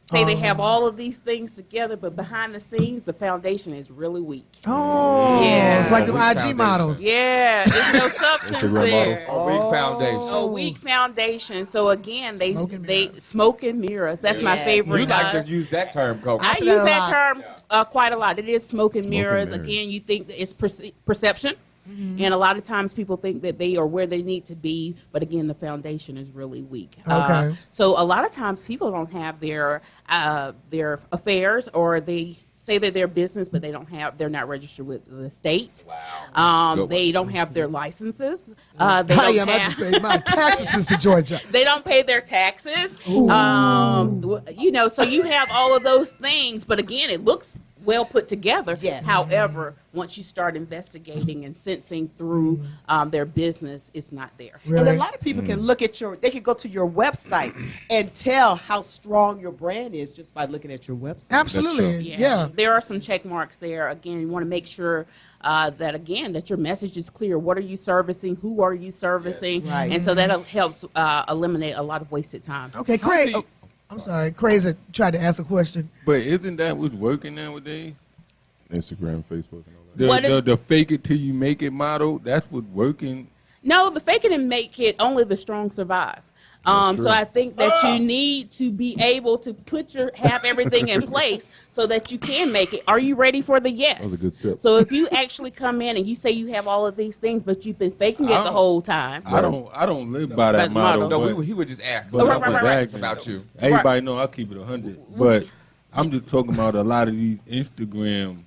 say they have all of these things together, but behind the scenes, the foundation is really weak. Oh, Yeah. it's like the Foundation. IG models. Yeah, there's no substance Instagram there. models. A weak foundation. A weak foundation. So again, they Smoke and they mirrors. smoke and mirrors. That's my favorite. You like to use that term, Coco. I say use that a that lot. term quite a lot. It is smoke and Smoke and mirrors. mirrors. Again, you think that it's perception. And a lot of times people think that they are where they need to be, but again, the foundation is really weak. Okay. So a lot of times people don't have their affairs, or they say that they're business, but they're not registered with the state. Wow. They don't have their licenses. They I don't am. I just have, paid my taxes to Georgia. they don't pay their taxes. So you have all of those things, but again, it looks well put together. Yes. However, once you start investigating and sensing through their business, it's not there. And Really? a lot of people can look at they can go to your website and tell how strong your brand is just by looking at your website. Absolutely. Yeah. There are some check marks there. Again, you want to make sure that your message is clear. What are you servicing? Who are you servicing? Yes. Right. And so that helps eliminate a lot of wasted time. Okay, Craig. I'm sorry. Crazy tried to ask a question. But isn't that what's working nowadays? Instagram, Facebook, and all that. The fake it till you make it model, that's what's working. No, the fake it and make it, only the strong survive. So I think that you need to be able to have everything in place so that you can make it. Are you ready for the yes? That was a good tip. So if you actually come in and you say you have all of these things, but you've been faking it the whole time. I don't live by that But model. model. No, but- he would just ask. but Right, I'm right, right. It's about you. Everybody know I keep it 100, but I'm just talking about a lot of these Instagram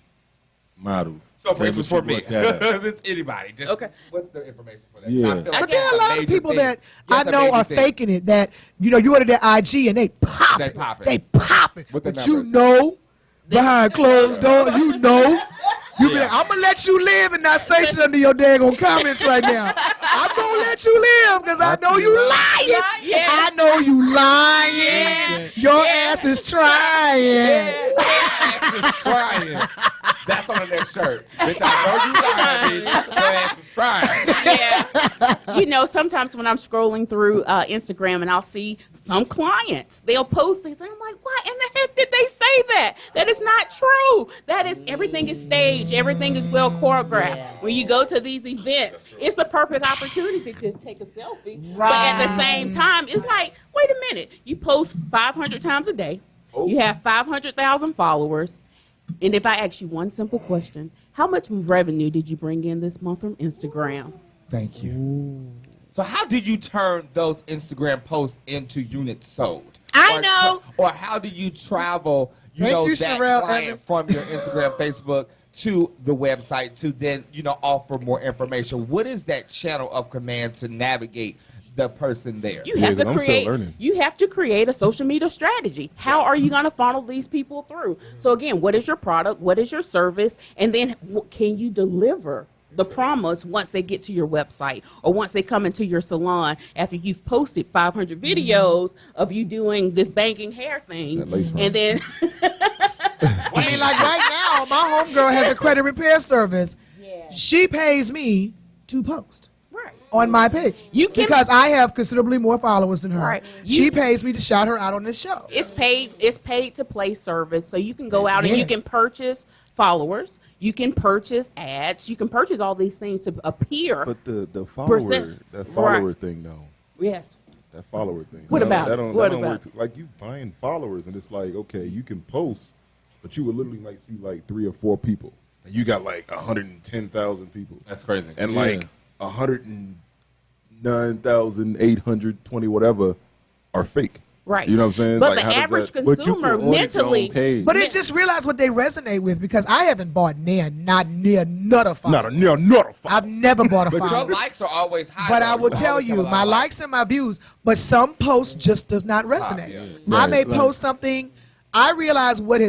models. So for instance, for me, Look that up. it's anybody. Just, Okay. What's the information for that? Yeah. I feel like But there are a that's lot of major people thing. that That's I a know major are thing. faking it. That you go to their IG and they pop They it. pop it. They pop it. With the But you numbers. know, behind closed doors, you know. I'm gonna let you live and not say shit under your daggone comments right now. I'm gonna let you live because I know you lying. Yeah. I know you lying. Your ass is trying. Ass is trying. That's on the next shirt. Bitch, I know you lying, bitch. Your ass is trying. Yeah. Sometimes when I'm scrolling through Instagram and I'll see some clients, they'll post things, and I'm like, why in the heck did they say that? That is not true. Everything is staged. Everything is well choreographed. When you go to these events, it's the perfect opportunity to take a selfie. But at the same time, it's like, wait a minute. You post 500 times a day. You have 500,000 followers. And if I ask you one simple question, how much revenue did you bring in this month from Instagram? Thank you. So how did you turn those Instagram posts into units sold? I know. Or how do you travel, Thank you, that Sherelle client Evans. from your Instagram, Facebook to the website to then, offer more information? What is that channel of command to navigate the person there? You have to 'cause I'm still create. learning. You have to create a social media strategy. How are you going to funnel these people through? So again, what is your product? What is your service? And then can you deliver the promise once they get to your website or once they come into your salon after you've posted 500 videos of you doing this banking hair thing, That lace front. and then I mean, like right now, my homegirl has a credit repair service. She pays me to post right. on my page because I have considerably more followers than her. Right. She pays me to shout her out on this show. It's paid to play service, so you can go out and you Yes. can purchase followers, you can purchase ads, you can purchase all these things to appear. But the follower, Process. that follower Right. thing, though. Yes. That follower thing. What about that it? don't, What that don't about work too- like you buying followers, and it's like, okay, you can post, but you would literally like see like 3 or 4 people, and you got like 110,000 people, That's crazy. and Yeah. like 109,820 whatever are fake. Right. You know what I'm saying? But Like, the how does average that- But you consumer can audit your own mentally. page. But it just realize what they resonate with because I haven't bought not near another follower. not a I've never bought a But your follower. likes are always high. But though. I will always tell have a you, lot my of likes and my views, but some posts just does not resonate. yeah. I Right, may right. post something. I realize what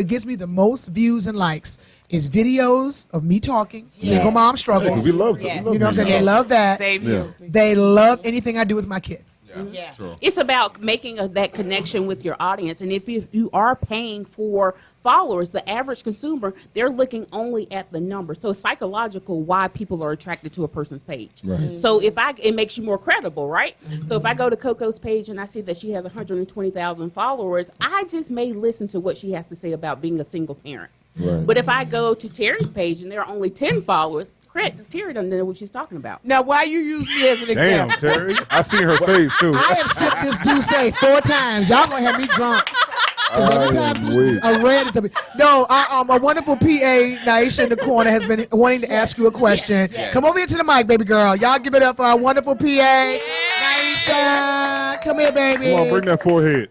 gives me the most views and likes is videos of me talking, single mom struggles. We love it. Yes. We You know what I'm saying? They videos. love that. Same Yeah. here. They love anything I do with my kid. Yeah. True. It's about making that connection with your audience. And if you are paying for followers, the average consumer, they're looking only at the number. So it's psychological why people are attracted to a person's page. Right. So it makes you more credible, right? So if I go to Coco's page and I see that she has 120,000 followers, I just may listen to what she has to say about being a single parent. Right. But if I go to Terry's page and there are only 10 followers, Terry doesn't know what she's talking about. Now, why you use me as an Damn, example? Terry. I seen her face too. I have sipped this Douce 4 times. Y'all gonna have me drunk. Every time a red is something. No, a wonderful PA, Naisha in the corner, has been wanting to ask you a question. Yes. Come over here to the mic, baby girl. Y'all give it up for our wonderful PA, Naisha. Come here, baby. Come on, bring that forehead.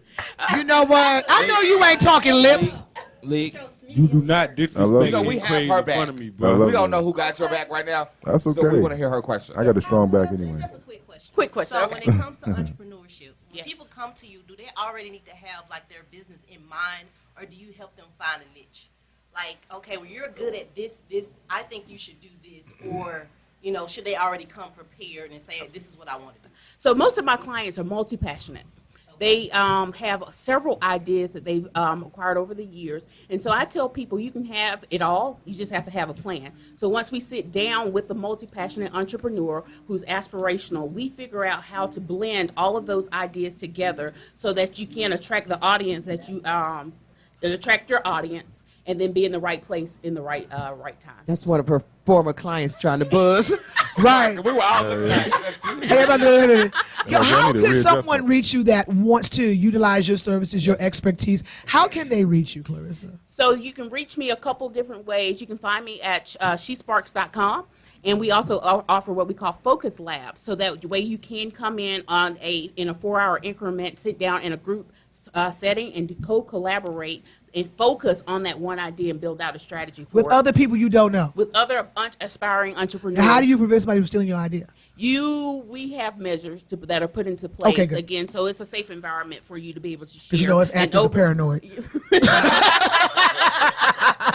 You know what? I know you ain't talking lips. Leek. You do not I love disrespect you. know, we me have crazy her in back. front of me, I bro. love We don't you. know who got your back right now. That's So okay. we want to hear her question. I got a strong back anyway. Just a quick question. Quick question. So Okay. when it comes to entrepreneurship, when Yes. people come to you, do they already need to have like their business in mind, or do you help them find a niche? Like, okay, well, you're good at this, I think you should do this, or, you know, should they already come prepared and say, this is what I want to do? So most of my clients are multi-passionate. They have several ideas that they've acquired over the years. And so I tell people you can have it all, you just have to have a plan. So once we sit down with the multi-passionate entrepreneur who's aspirational, we figure out how to blend all of those ideas together so that you can attract the audience that you, attract your audience and then be in the right place in the right time. That's one of her former clients trying to buzz. Right. We were all looking at you. Everybody, Yeah, how I need a can readjustment. someone reach you that wants to utilize your services, your expertise? How can they reach you, Clarissa? So you can reach me a couple different ways. You can find me at J.Sparks.com. And we also offer what we call focus labs, so that the way you can come in in a 4-hour increment, sit down in a group setting and co-collaborate and focus on that one idea and build out a strategy for With it. other people you don't know. With other aspiring entrepreneurs. Now, how do you prevent somebody from stealing your idea? We have measures that are put into place Okay, good. again, so it's a safe environment for you to be able to share. Because you know us and actors are open- paranoid.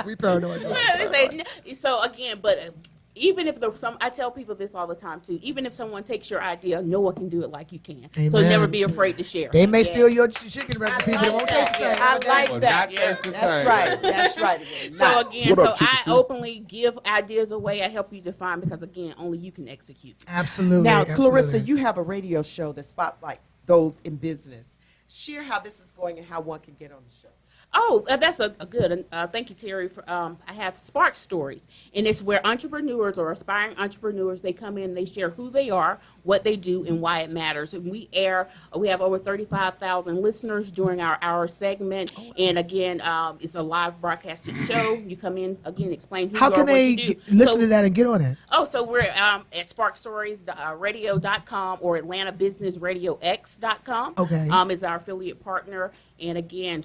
We paranoid. Yeah, they say, so again, but even if I tell people this all the time too, even if someone takes your idea, no one can do it like you can. So Amen. never be afraid to share. They may steal your chicken recipe, but it won't taste the same. I like Well, that. not taste the That's same. right. That's right. So again, What up, so I Chicken Soup? openly give ideas away. I help you define because again, only you can execute. Absolutely. Now, absolutely. Clarissa, you have a radio show that spotlights those in business. Share how this is going and how one can get on the show. Oh, that's a good. Thank you, Terry. I have Spark Stories, and it's where entrepreneurs or aspiring entrepreneurs, they come in, they share who they are, what they do, and why it matters. And we have over 35,000 listeners during our hour segment, and again, it's a live broadcasted show. You come in, again, explain who How you are, can what they you do. listen So- to that and get on it? Oh, so we're at sparkstoriesradio.com or AtlantaBusinessRadioX.com. Okay. Is our affiliate partner. And again,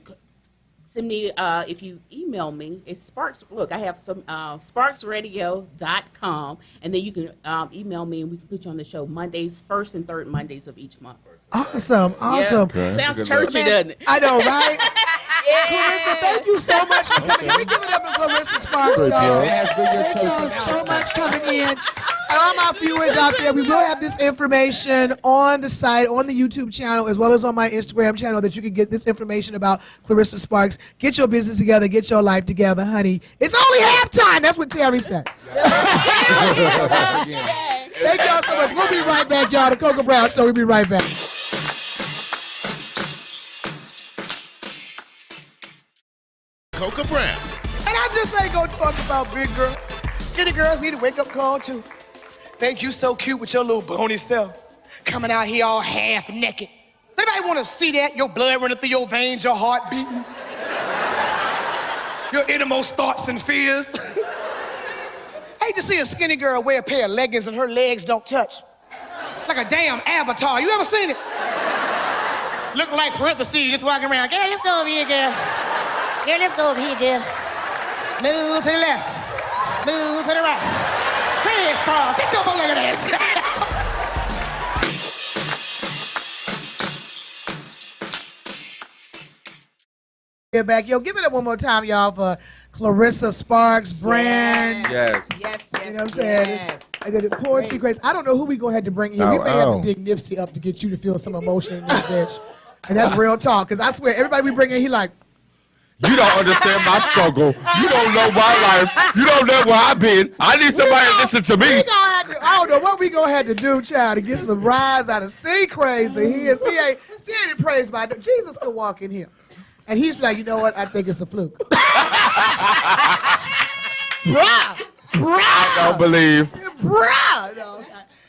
send me, if you email me, it's Sparks. Look, I have some sparksradio.com. And then you can email me and we can put you on the show Mondays, first and third Mondays of each month. Awesome. Yeah. Awesome. Sounds Good churchy, Man, doesn't it? I know, right? Yeah. Clarissa, thank you so much for coming. Let me give it up to Clarissa Sparks, Great y'all. job. It has been your Thank y'all choice. so much coming in. All my viewers out there, we will have this information on the site, on the YouTube channel, as well as on my Instagram channel that you can get this information about Clarissa Sparks. Get your business together. Get your life together, honey. It's only halftime. That's what Terry said. Thank y'all so much. We'll be right back, y'all. The Coco Brown Show. We'll be right back. Coca Brown. And I just ain't gonna talk about big girls. Skinny girls need a wake-up call, too. Think you so cute with your little bony self. Coming out here all half naked. Anybody wanna see that? Your blood running through your veins, your heart beating. Your innermost thoughts and fears. I hate to see a skinny girl wear a pair of leggings and her legs don't touch. Like a damn avatar. You ever seen it? Looking like parentheses, just walking around. Girl, let's go over here, girl. Girl, let's go over here, girl. Move to the left. Move to the right. Crisscross. Sit your bow-legged ass. Get back. Yo, give it up one more time, y'all, for Clarissa Sparks brand. Yes. Yes, yes, You know what I'm saying? yes. Poor Crazed. I don't know who we gonna have to bring in here. We may have to dig Nipsey up to get you to feel some emotion in this bitch. And that's real talk, because I swear, everybody we bring in, he like, you don't understand my struggle. You don't know my life. You don't know where I've been. I need somebody to listen to me. I don't know what we gonna have to do, child, to get some rise out of Crazed. He ain't praised by Jesus could walk in here. And he's like, you know what? I think it's a fluke. Bruh. I don't believe. Bruh. No.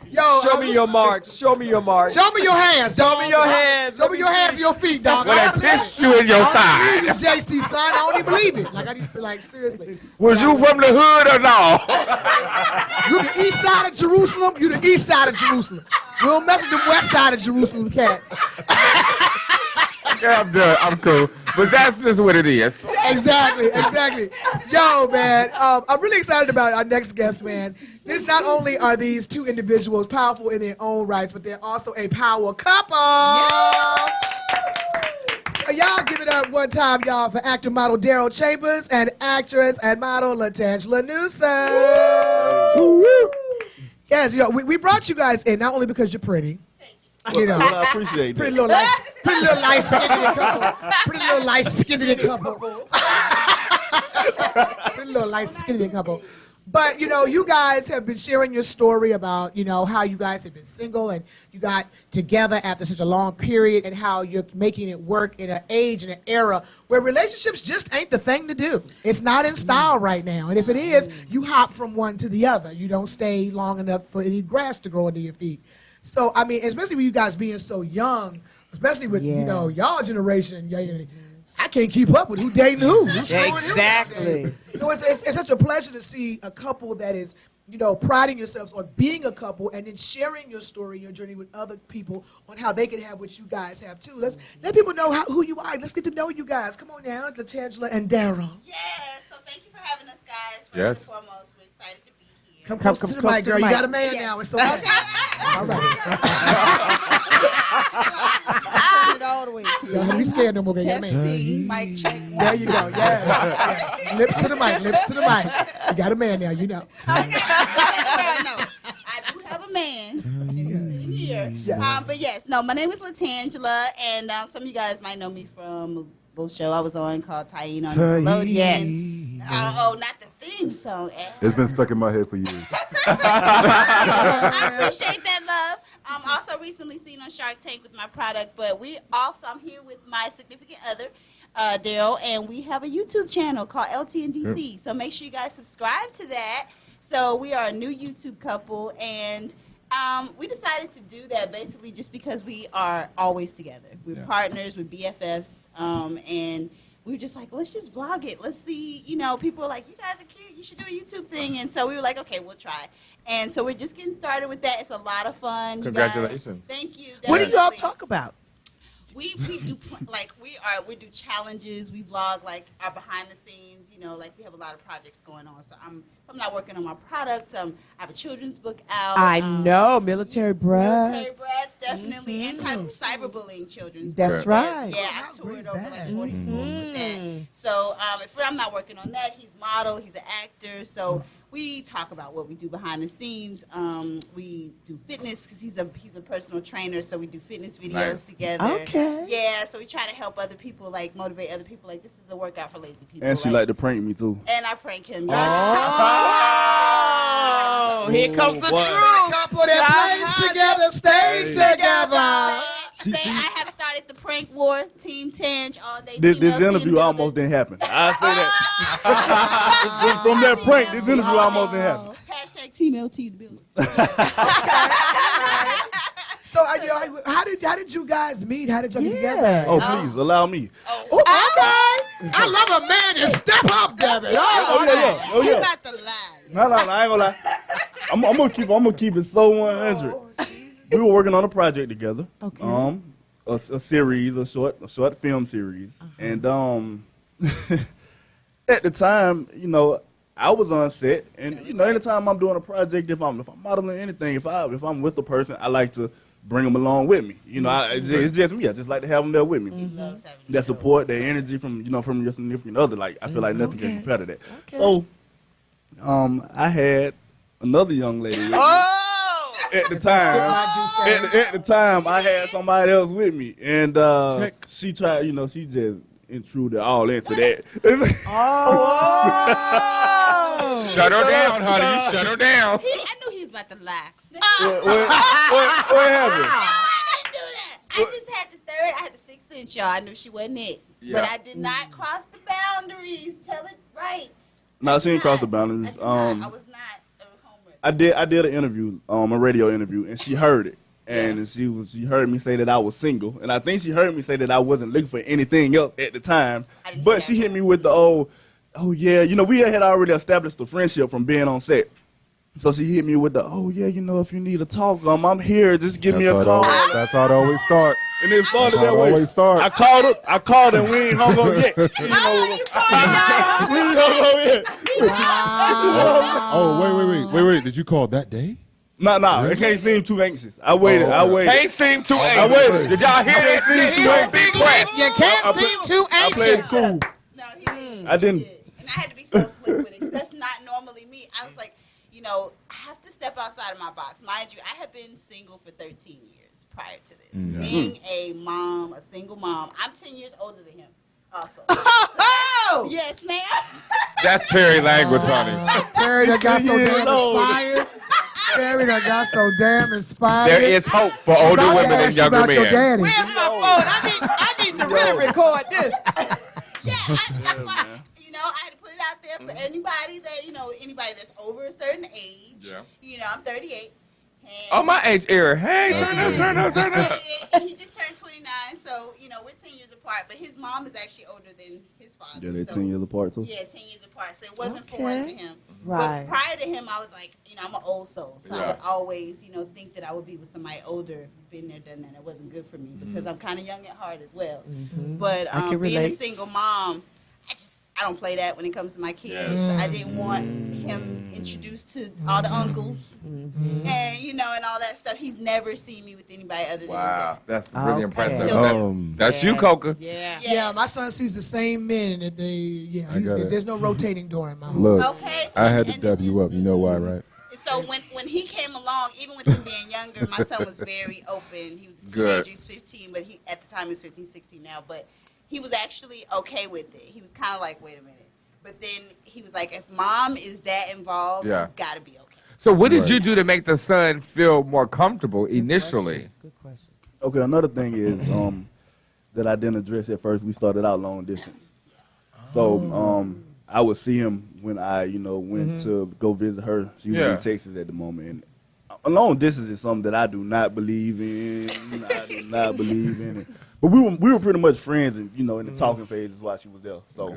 Yo, show me your marks. Show me your marks. Show me your hands. Show me your hands. Show me your hands and your feet, dog. Well, they pissed you in your side. JC, son, I don't even believe it. Like, I used to, like, seriously. Was you from the hood or no? You the east side of Jerusalem, you the east side of Jerusalem. We don't mess with the west side of Jerusalem cats. Yeah, I'm done. I'm cool. But that's just what it is. Exactly. Yo, man, I'm really excited about our next guest, man. This not only are these two individuals powerful in their own rights, but they're also a power couple. Yeah. So y'all give it up one time, y'all, for actor model Darryl Chambers and actress and model LaTangela Newsome. Woo. Yes, you know, we brought you guys in not only because you're pretty. You know, well, I appreciate it. Pretty little light skinned couple. Pretty little light skinned couple. Pretty little light skinned couple. But, you know, you guys have been sharing your story about, you know, how you guys have been single and you got together after such a long period and how you're making it work in an age and an era where relationships just ain't the thing to do. It's not in style right now. And if it is, you hop from one to the other. You don't stay long enough for any grass to grow under your feet. So, I mean, especially with you guys being so young, especially with, you know, y'all generation, I can't keep up with who dating who. Exactly. So it's such a pleasure to see a couple that is, you know, priding yourselves on being a couple and then sharing your story, your journey with other people on how they can have what you guys have too. Let's let people know who you are. Let's get to know you guys. Come on now, LaTangela and Darryl. Yes, so thank you for having us, guys. First Yes. and foremost, we're excited to be here. Come close to the mic, girl. You got a man now. It's okay. All right. Turn it all the way. Don't be scared no more, baby. Testing, mic check. There you go. Yeah. Lips to the mic. Lips to the mic. You got a man now. You know. I do have a man sitting here. Yes. But yes, no, my name is LaTangela, and some of you guys might know me from a little show I was on called Coyon on Nickelodeon. Yes. Not the theme song. It's been stuck in my head for years. I appreciate that love. Also recently seen on Shark Tank with my product, but I'm here with my significant other, Darryl, and we have a YouTube channel called LTNDC. So make sure you guys subscribe to that. So we are a new YouTube couple, and we decided to do that basically just because we are always together. We're partners, we're BFFs, and we were just like, let's just vlog it. Let's see, you know, people were like, you guys are cute. You should do a YouTube thing. And so we were like, okay, we'll try. And so we're just getting started with that. It's a lot of fun. Congratulations. Thank you. What do y'all talk about? We do we do challenges. We vlog like our behind the scenes. You know, like we have a lot of projects going on. So I'm not working on my product. I have a children's book out. I know, military brats. Military brats, definitely. Anti-cyberbullying children's That's book. right. Yeah, I've toured over like 40 schools with that. So if I'm not working on that, he's model, he's an actor. So we talk about what we do behind the scenes. We do fitness because he's a personal trainer, so we do fitness videos together. Okay. Yeah, so we try to help other people, like motivate other people. Like this is a workout for lazy people. And she like to prank me too. And I prank him. Yes. Oh, here comes the truth. Couple that plays together, stays together. Say I have started the prank war, Team Tange all day. This interview almost didn't happen. I say that. From that prank, this interview almost didn't happen. Hashtag Team LT the building. So, how did you guys meet? How did y'all get together? Oh, please, allow me. Oh, okay. I love a man to step up, damn it. Oh, You're yeah. about to lie. No, I ain't gonna lie. I'm gonna keep it so 100. We were working on a project together. Okay. A series, a short film series, and at the time, you know, I was on set, and you know, anytime I'm doing a project, if I'm modeling anything, if I'm with a person, I like to bring them along with me. You know, it's just me. I just like to have them there with me. He loves having That support, that energy from your significant other. Like I feel like nothing can compare to that. Okay. So, I had another young lady with me. Oh! At the time, at the time, I had somebody else with me, and she tried, she just intruded all into that. Oh! Shut her down, honey. You shut her down. I knew he was about to lie. What happened? I didn't do that. I just had the third. I had the 6th sense, y'all. I knew she wasn't it. Yeah. But I did not cross the boundaries. Tell it right. No, she didn't cross the boundaries. I was not a homework. I did an interview, a radio interview, and she heard it. And she heard me say that I was single, and I think she heard me say that I wasn't looking for anything else at the time. But she hit me with the oh yeah, we had already established the friendship from being on set. So she hit me with the if you need a talk, I'm here. Just give me a call. That's how it always starts. And it started That's how that it way. always starts. I called her, and we ain't hung up yet. We ain't hung up yet. Oh, wait. Did you call that day? No, it can't seem too anxious. I waited. Can't seem too anxious. I waited. Did y'all hear that? He don't be pressed. You can't seem too I played it anxious. cool. No, he didn't. I didn't. And I had to be so slick with it. 'Cause that's not normally me. I was like, I have to step outside of my box. Mind you, I have been single for 13 years prior to this. Being a mom, a single mom, I'm 10 years older than him also. Yes, ma'am. That's Terri language, honey. Terri done got so damn inspired. Terri done got so damn inspired. There is hope for older About to women and ask you younger about your men. daddy. Where's my phone? I need to really record this. That's why, I had to put it out there for anybody that, anybody that's over a certain age. Yeah. I'm 38. Oh, my age era. Hey, turn up. And he just turned 29, so, we're 10 years apart, but his mom is actually older than his father. Yeah, they're 10 years apart, too? Yeah, 10 years apart, so it wasn't foreign to him. Right. But prior to him, I was like, I'm an old soul, so I Yeah. would always, think that I would be with somebody older, been there, done that. It wasn't good for me because I'm kind of young at heart as well. But I can being a relate. single mom, I don't play that when it comes to my kids. I didn't want him introduced to all the uncles and, and all that stuff. He's never seen me with anybody other than his dad. That's really impressive. So That's you, Coca. Yeah, my son sees the same men, and there's no rotating door in my home. Look, Okay. I had to dab you up. You know why, right? So when he came along, even with him being younger, my son was very open. He was a teenager. He was 15, but at the time he was 15, 16 now. But he was actually okay with it. He was kind of like, wait a minute. But then he was like, if mom is that involved, it's got to be okay. So what did you do to make the son feel more comfortable initially? Good question. Okay, another thing is that I didn't address at first. We started out long distance. So I would see him when I, went to go visit her. She was in Texas at the moment. And long distance is something that I do not believe in. I do not believe in it. But we were pretty much friends, and in the talking phases while she was there. So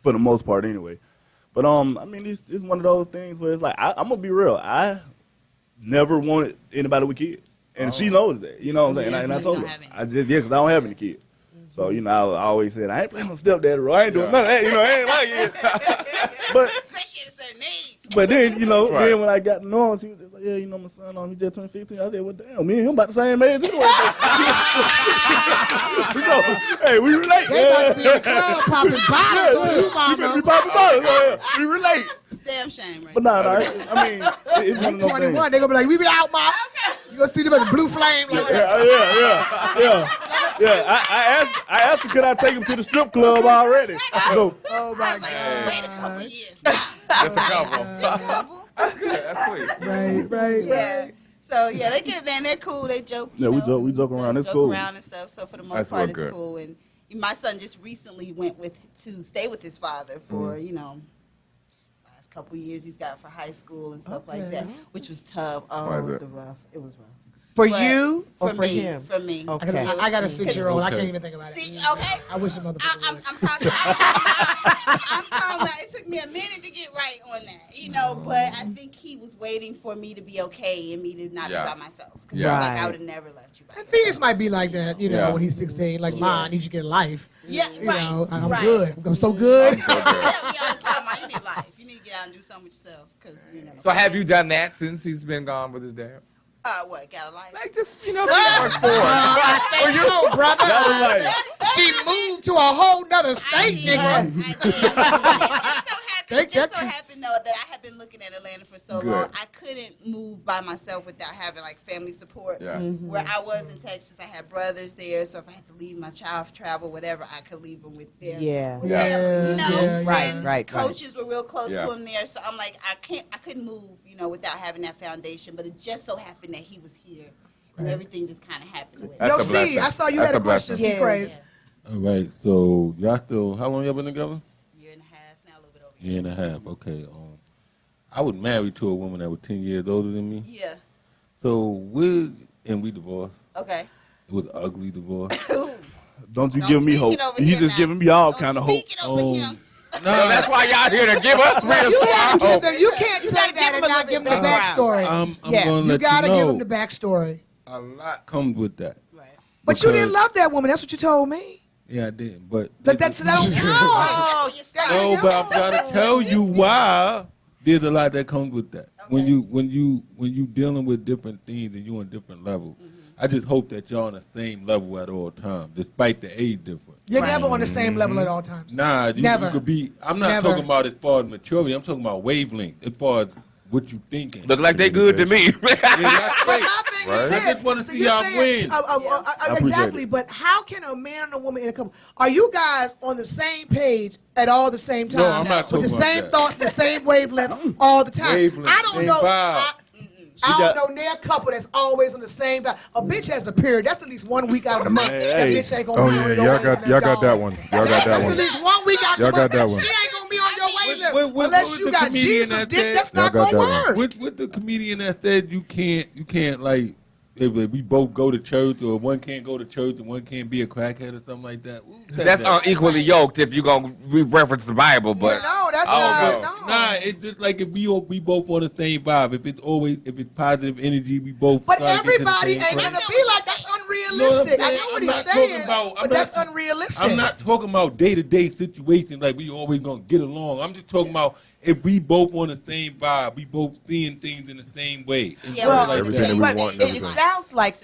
for the most part, anyway. But it's one of those things where it's like I'm gonna be real. I never wanted anybody with kids, and she knows that. You know what I'm saying? And I told her, because I don't have any kids. So I always said I ain't playing no stepdaddy role. I ain't doing none of that. I ain't like it. But especially at a certain age. But then then when I got to know him, she was just like, my son, he just turned 16. I said, well, damn, me and him about the same age anyway. Hey, we relate. They about to be in the club popping bottles with you, mama. We be popping bottles. We relate. Damn shame, right? But it's one of those 21, things. they gonna be like, we be out, mom. You gonna see them at the blue flame like that. Yeah. I asked her, could I take him to the strip club already? So, Oh my God. Wait a couple years. That's a couple. That's good. That's sweet. Right. Yeah. So they get there and they're cool. They joke. Yeah, we joke around. It's joke cool. around and stuff. So for the most That's part, real it's good. cool. And my son just recently went to stay with his father for last couple years he's got for high school and stuff like that, which was tough. Oh, it was rough. It was rough. For But you or for me, him? For me. Okay. I got a 6-year-old. I can't even think about it. See, okay. I wish a motherfucker I'm would. talking about it took me a minute to get right on that, but I think he was waiting for me to be okay and me to not be by myself. Because I was like, I would have never left you by yourself. Phoenix might be like that, when he's 16. Like, Ma, I need you to get a life. Yeah, I'm good. I'm so good. Tell me all the time, Ma, you need life. You need to get out and do something with yourself. Cause, So have you done that since he's been gone with his dad? What, got a life? Like just, I think so, brother. She moved to a whole nother state, nigga. It just so happened though that I have been looking at Atlanta for so long. I couldn't move by myself without having like family support. Yeah. Where I was in Texas, I had brothers there, so if I had to leave my child for travel, whatever, I could leave them with them. Yeah. You know, Right. Coaches were real close to him there, so I'm like, I couldn't move, without having that foundation. But it just so happened that he was here, and everything just kind of happened. Yo, see, I saw you had a question. See, Crazed. All right, so y'all still, how long y'all been together? Year and a half now, a little bit over. Year and a half, okay. I was married to a woman that was 10 years older than me. Yeah. So we divorced. Okay. It was an ugly divorce. Don't you give me hope. He's just giving me all kind of hope. No, that's why y'all here to give us real You stuff. gotta give them. You can't say that and not give them the backstory. I'm gonna let You gotta you know. give them the backstory. A lot comes with that. But you didn't love that woman. That's what you told me. Yeah, I did. But that don't count. No, but I'm trying to tell you why there's a lot that comes with that. Okay. When you dealing with different things and you on different levels. I just hope that y'all on the same level at all times, despite the age difference. You're never on the same level at all times. Nah, you could be. I'm not talking about as far as maturity. I'm talking about wavelength, as far as what you thinking. Look like they good to me. Yeah, that's But my thing is this. I just want to see you're y'all saying, win. Exactly, but how can a man and a woman in a couple? Are you guys on the same page at all the same time? No, I'm not talking with the about same that. thoughts, the same wavelength all the time. Wavelength, I don't same know. vibe. I don't know near a couple that's always on the same vibe. A bitch has a period. That's at least 1 week out of the month. That bitch ain't gonna be on your wavelength. y'all got that one. Y'all got that That's one. at least 1 week out Y'all the got month. that one. She ain't gonna be on your wavelength What unless you the got comedian Jesus that dick. said- That's not Y'all got gonna that work. With the comedian that said you can't like if we both go to church or one can't go to church and one can't be a crackhead or something like that. That's unequally yoked if you're gonna reference the Bible, but No, that's not. No. Nah, it's just like if we both on the same vibe. If it's positive energy, we both. But start getting to the everybody same ain't place. gonna be like that's unrealistic. I know what he's saying, but that's unrealistic. I'm not talking about day-to-day situations like we always gonna get along. I'm just talking about if we both on the same vibe, we both seeing things in the same way. Well, everything that we want and it everything. sounds like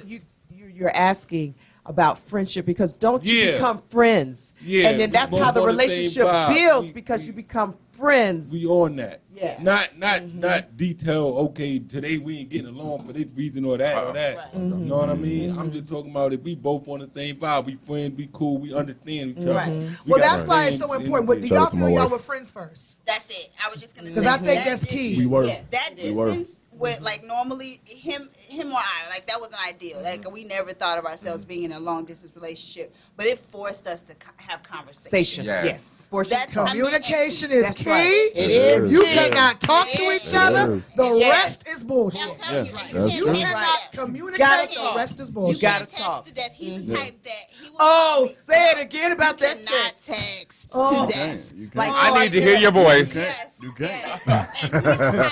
you're asking about friendship because don't you become friends? Yeah, And then we that's both how the on the same relationship vibe. builds because you become friends. We on that. Yeah. Not detail, okay, today we ain't getting along for this reason or that or that. You know what I mean? I'm just talking about if we both on the same vibe, we friends, we cool, we understand each other. Right. We Well, got that's the why it's same so important. But do Shout y'all out to feel my y'all wife. were friends first? That's it. I was just gonna say. Because I think that's key. We were. That We were. distance with like normally him or I, like that wasn't ideal. Like we never thought of ourselves being in a long distance relationship, but it forced us to have conversation. Yes. For sure. Communication is That's key. right. It is. If you It cannot talk to each other, is. the Yes. rest is bullshit. I'm telling you, Yeah, and that's you true. can't Cannot text that. communicate, gotta the talk. rest is You bullshit. gotta can't talk. text to death. He's the type that he will. Oh, always say it tell again about you that cannot text. text Oh. to death. You can't. Like I need to hear your voice. Yes, You can't. yes. And he's the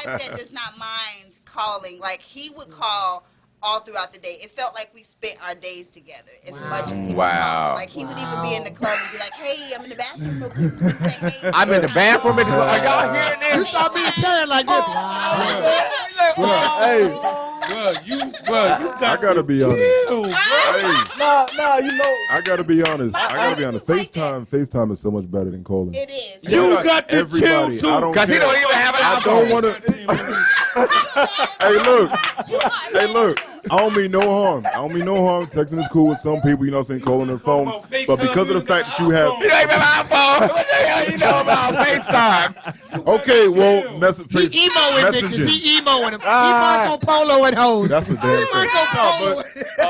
type that does not mind calling. Like he would call all throughout the day. It felt like we spent our days together as much as he would Wow. call. Like he would even be in the club and be like, "Hey, I'm in the bathroom real quick." So we'd say, "Hey, I'm in the bathroom. Are y'all hearing this? You saw me turn like this. Hey, you got I gotta be honest. chill, bro. Nah, you know. I gotta be honest. FaceTime is so much better than calling. it is." You got to chill Everybody, too. I don't Because he care. don't even have an I iPhone. don't want to. Hey, look. I don't mean no harm. Texting is cool with some people, you know what I'm saying, calling their phone. But because of the fact that you have. You don't even have an iPhone. What the hell you know about FaceTime? Okay, well, He messaging. emoing bitches. He emoing them. He Marco Polo and hoes. That's a damn thing. Marco Polo.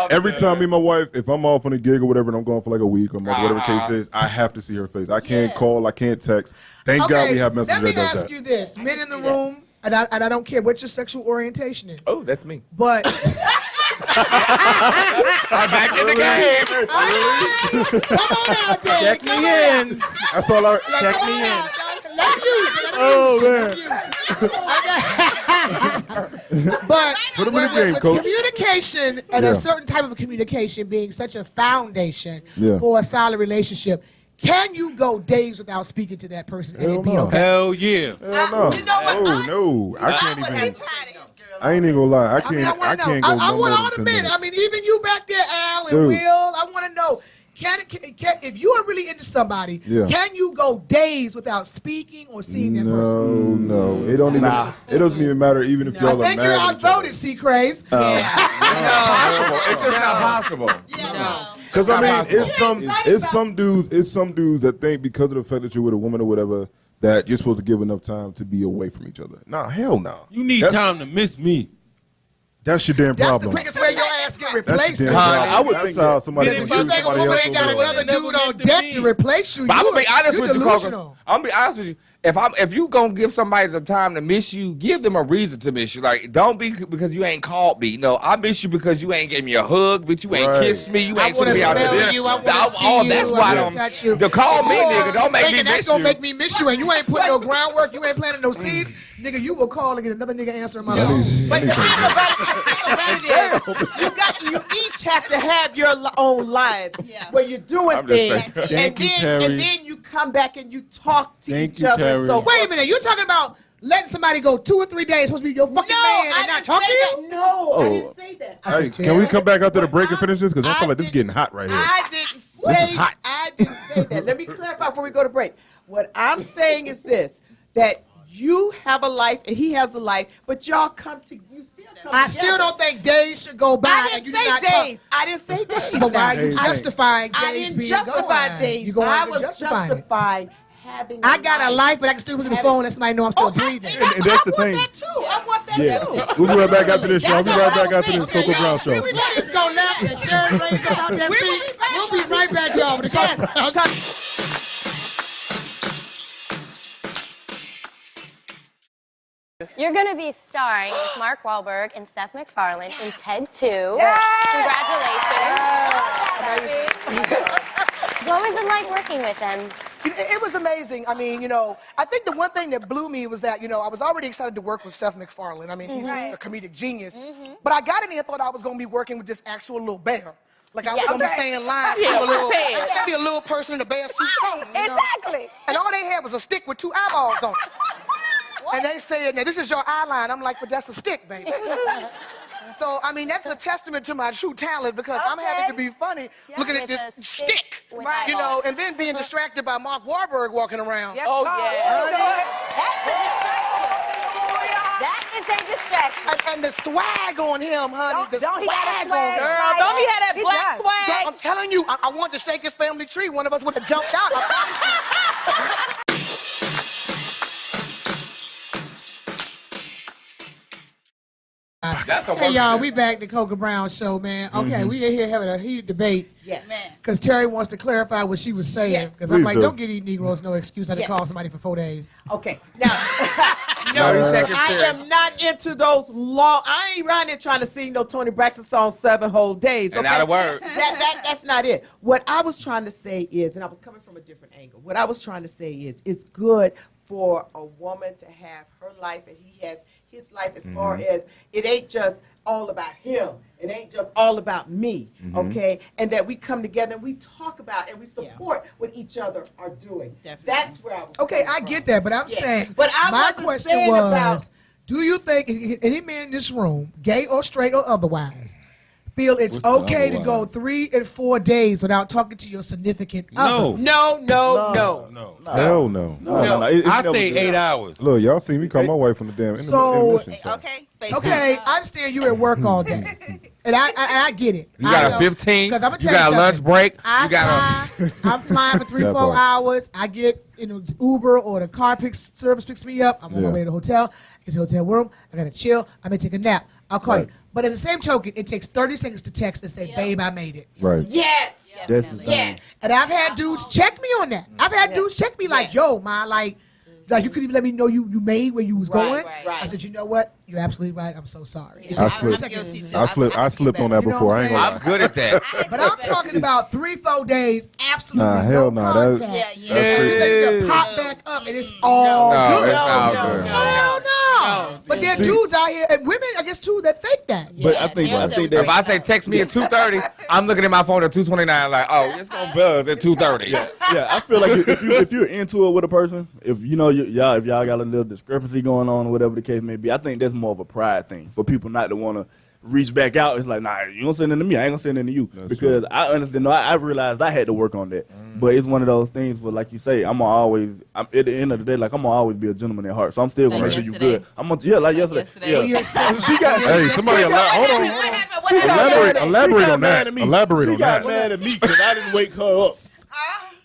Every time me and my wife, if I'm off on a gig or whatever, and I'm going for like a week or a month, whatever the case is, I have to see her face. I can't call, I can't text. Thank God we have Messenger let me that does ask that. you this. Men in the room, and I don't care what your sexual orientation is, Oh, that's me. but I'm back in the game. come on out there. Check me in. That's all I. Check me in. But Put 'em in the game, with coach. communication and Yeah. a certain type of communication being such a foundation Yeah. for a solid relationship, can you go days without speaking to that person and it be no. okay? Hell yeah. Hell no. No. I can't I would even. get tired of his girl. I ain't even gonna lie. I I can't. mean, I I want to can't know. go I no more want than all the 10 men. minutes. I mean, even you back there, Al and Dude. Will. I want to know. if you are really into somebody, can you go days without speaking or seeing them person? No. It don't even. It doesn't even matter. Even if y'all are I think you're outvoted, C. Crazed. It's just not possible. Because I mean, it's some dudes that think because of the fact that you're with a woman or whatever that you're supposed to give enough time to be away from each other. Nah, hell no. You need time to miss me. That's your damn problem. That's the quickest way your ass get replaced. I would think somebody. If you think a woman ain't got another dude on deck to replace you, I'm gonna be honest with you, Coco. delusional. I'm gonna be honest with you. If you gonna give somebody some time to miss you, give them a reason to miss you. Like, don't be because you ain't called me. No, I miss you because you ain't gave me a hug, but you ain't kissed me. You ain't took me out to dinner. I want to see you. That's why I don't touch you. To call me, nigga. Don't make me miss you. That's gonna make me miss you, and you ain't putting no groundwork. You ain't planting no seeds, nigga. You will call and get another nigga answering my phone. But the thing about it is, you each have to have your own lives where you're doing things, and then you come back and you talk to each other. So wait a minute, you're talking about letting somebody go 2 or 3 days supposed to be your fucking man and not talk to you? No, I didn't say that. Hey, can we come back after the break and finish this? Because I feel like this is getting hot right here. I didn't say that. Let me clarify before we go to break. What I'm saying is this, that you have a life and he has a life, but y'all come to you still come I together. still don't think days should go by. I didn't say days. I didn't say days. But why are you justifying days? I didn't being justify gone? days. You I was justifying having. I got a life, but I can still look at the phone and let somebody know I'm still breathing. And that's the thing. I want that too. We'll be right back after this show. We'll be right back after this Coco Brown show. Everybody's gonna laugh and Terri raised up out that seat. We'll be right back, y'all. With the Coco Brown show. You're going to be starring with Mark Wahlberg and Seth MacFarlane in Ted 2. Congratulations. What was it like working with them? It was amazing. I mean, I think the one thing that blew me was that, I was already excited to work with Seth MacFarlane. I mean, he's a comedic genius. But I got in here and thought I was going to be working with this actual little bear. Like I was going to be saying lines to maybe a little person in a bear suit. Exactly. And all they had was a stick with 2 eyeballs on it. And they said, now this is your eye line. I'm like, but that's a stick, baby. So, I mean, that's a testament to my true talent because I'm having to be funny looking at this stick, and then being distracted by Mark Wahlberg walking around. Yes, That is a distraction. And the swag on him, honey. Don't he got a swag? Girl, don't he have that black swag? I'm telling you, I wanted to shake his family tree. One of us would have jumped out. Hey y'all, we back to Coco Brown show, man. Okay, we in here having a heated debate. Yes. Because Terri wants to clarify what she was saying. Because I'm like, don't give these Negroes no excuse. I had to call somebody for 4 days. Okay, now, I am not into those long. I ain't around here trying to sing no Tony Braxton song 7 whole days. Okay? And not a word. That's not it. What I was trying to say is, and I was coming from a different angle. What I was trying to say is, it's good for a woman to have her life, and he has his life as far as it ain't just all about him. It ain't just all about me, okay? And that we come together and we talk about and we support what each other are doing. Definitely. That's where I was I get that, but I'm saying, but my question was, do you think any man in this room, gay or straight or otherwise, feel it's okay to go 3 and 4 days without talking to your significant other? No. Hell no. I stay 8 hours. Look, y'all see me call my wife on the damn intermission. Okay, I understand you at work all day. And I get it. You got a 15. You got a lunch break. I'm flying for 3-4 hours. I get Uber or the car service picks me up. I'm on my way to the hotel. I get to the hotel room. I gotta chill. I may take a nap. I'll call you. But at the same token, it takes 30 seconds to text and say, babe, I made it. Right. Yes. Definitely. Yes. And I've had dudes check me on that. I've had dudes check me like, yo, man, like you couldn't even let me know you made where you was going. I said, you know what? You're absolutely right. I'm so sorry. I slipped on that before. I ain't gonna lie. I'm good at that. But I'm talking about 3-4 days, absolutely hell no no. contact. That's crazy. Pop back up and it's all good. No. Hell no. But there are dudes out here, and women, I guess, too, that think that. But I think that if I say text me at 2:30, I'm looking at my phone at 2:29 like, oh, it's gonna buzz at 2:30. Yeah, I feel like if you're into it with a person, if y'all got a little discrepancy going on or whatever the case may be, I think that's more of a pride thing for people not to want to reach back out. It's like, nah, you don't send it to me. I ain't gonna send it to you because I understand. No, I realized I had to work on that. But it's one of those things where, like you say, I'm at the end of the day, like I'm gonna always be a gentleman at heart. So I'm still gonna make sure you good. Like yesterday. Yeah. She got. Hey, somebody, hold on. Elaborate on that. Elaborate on that. She got mad at me because I didn't wake her up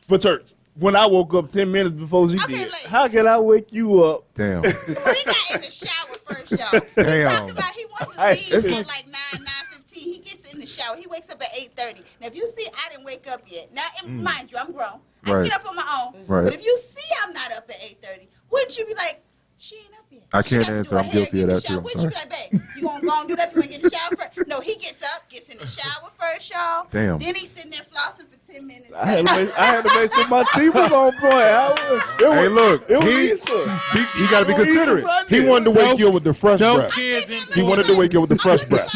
for church. When I woke up 10 minutes before she did. How can I wake you up? Damn. He got in the shower first, y'all. Damn. He wants to leave at like 9:15. He gets in the shower. He wakes up at 8:30. Now, if you see I didn't wake up yet, now, mind you, I'm grown. I can get up on my own. Right. But if you see I'm not up at 8:30, wouldn't you be like, she ain't up yet? I can't answer. I'm guilty of that too. Wouldn't you be like, babe, you gonna go and do that? You wanna get in the shower first? No, he gets up, gets in the shower first, y'all. Damn. Then he's sitting there flossing for 10 minutes. I had to make sure my teeth was on point. Hey, look, he he got to be considerate. He wanted to wake you up with the fresh breath. He wanted to wake you up with the fresh breath.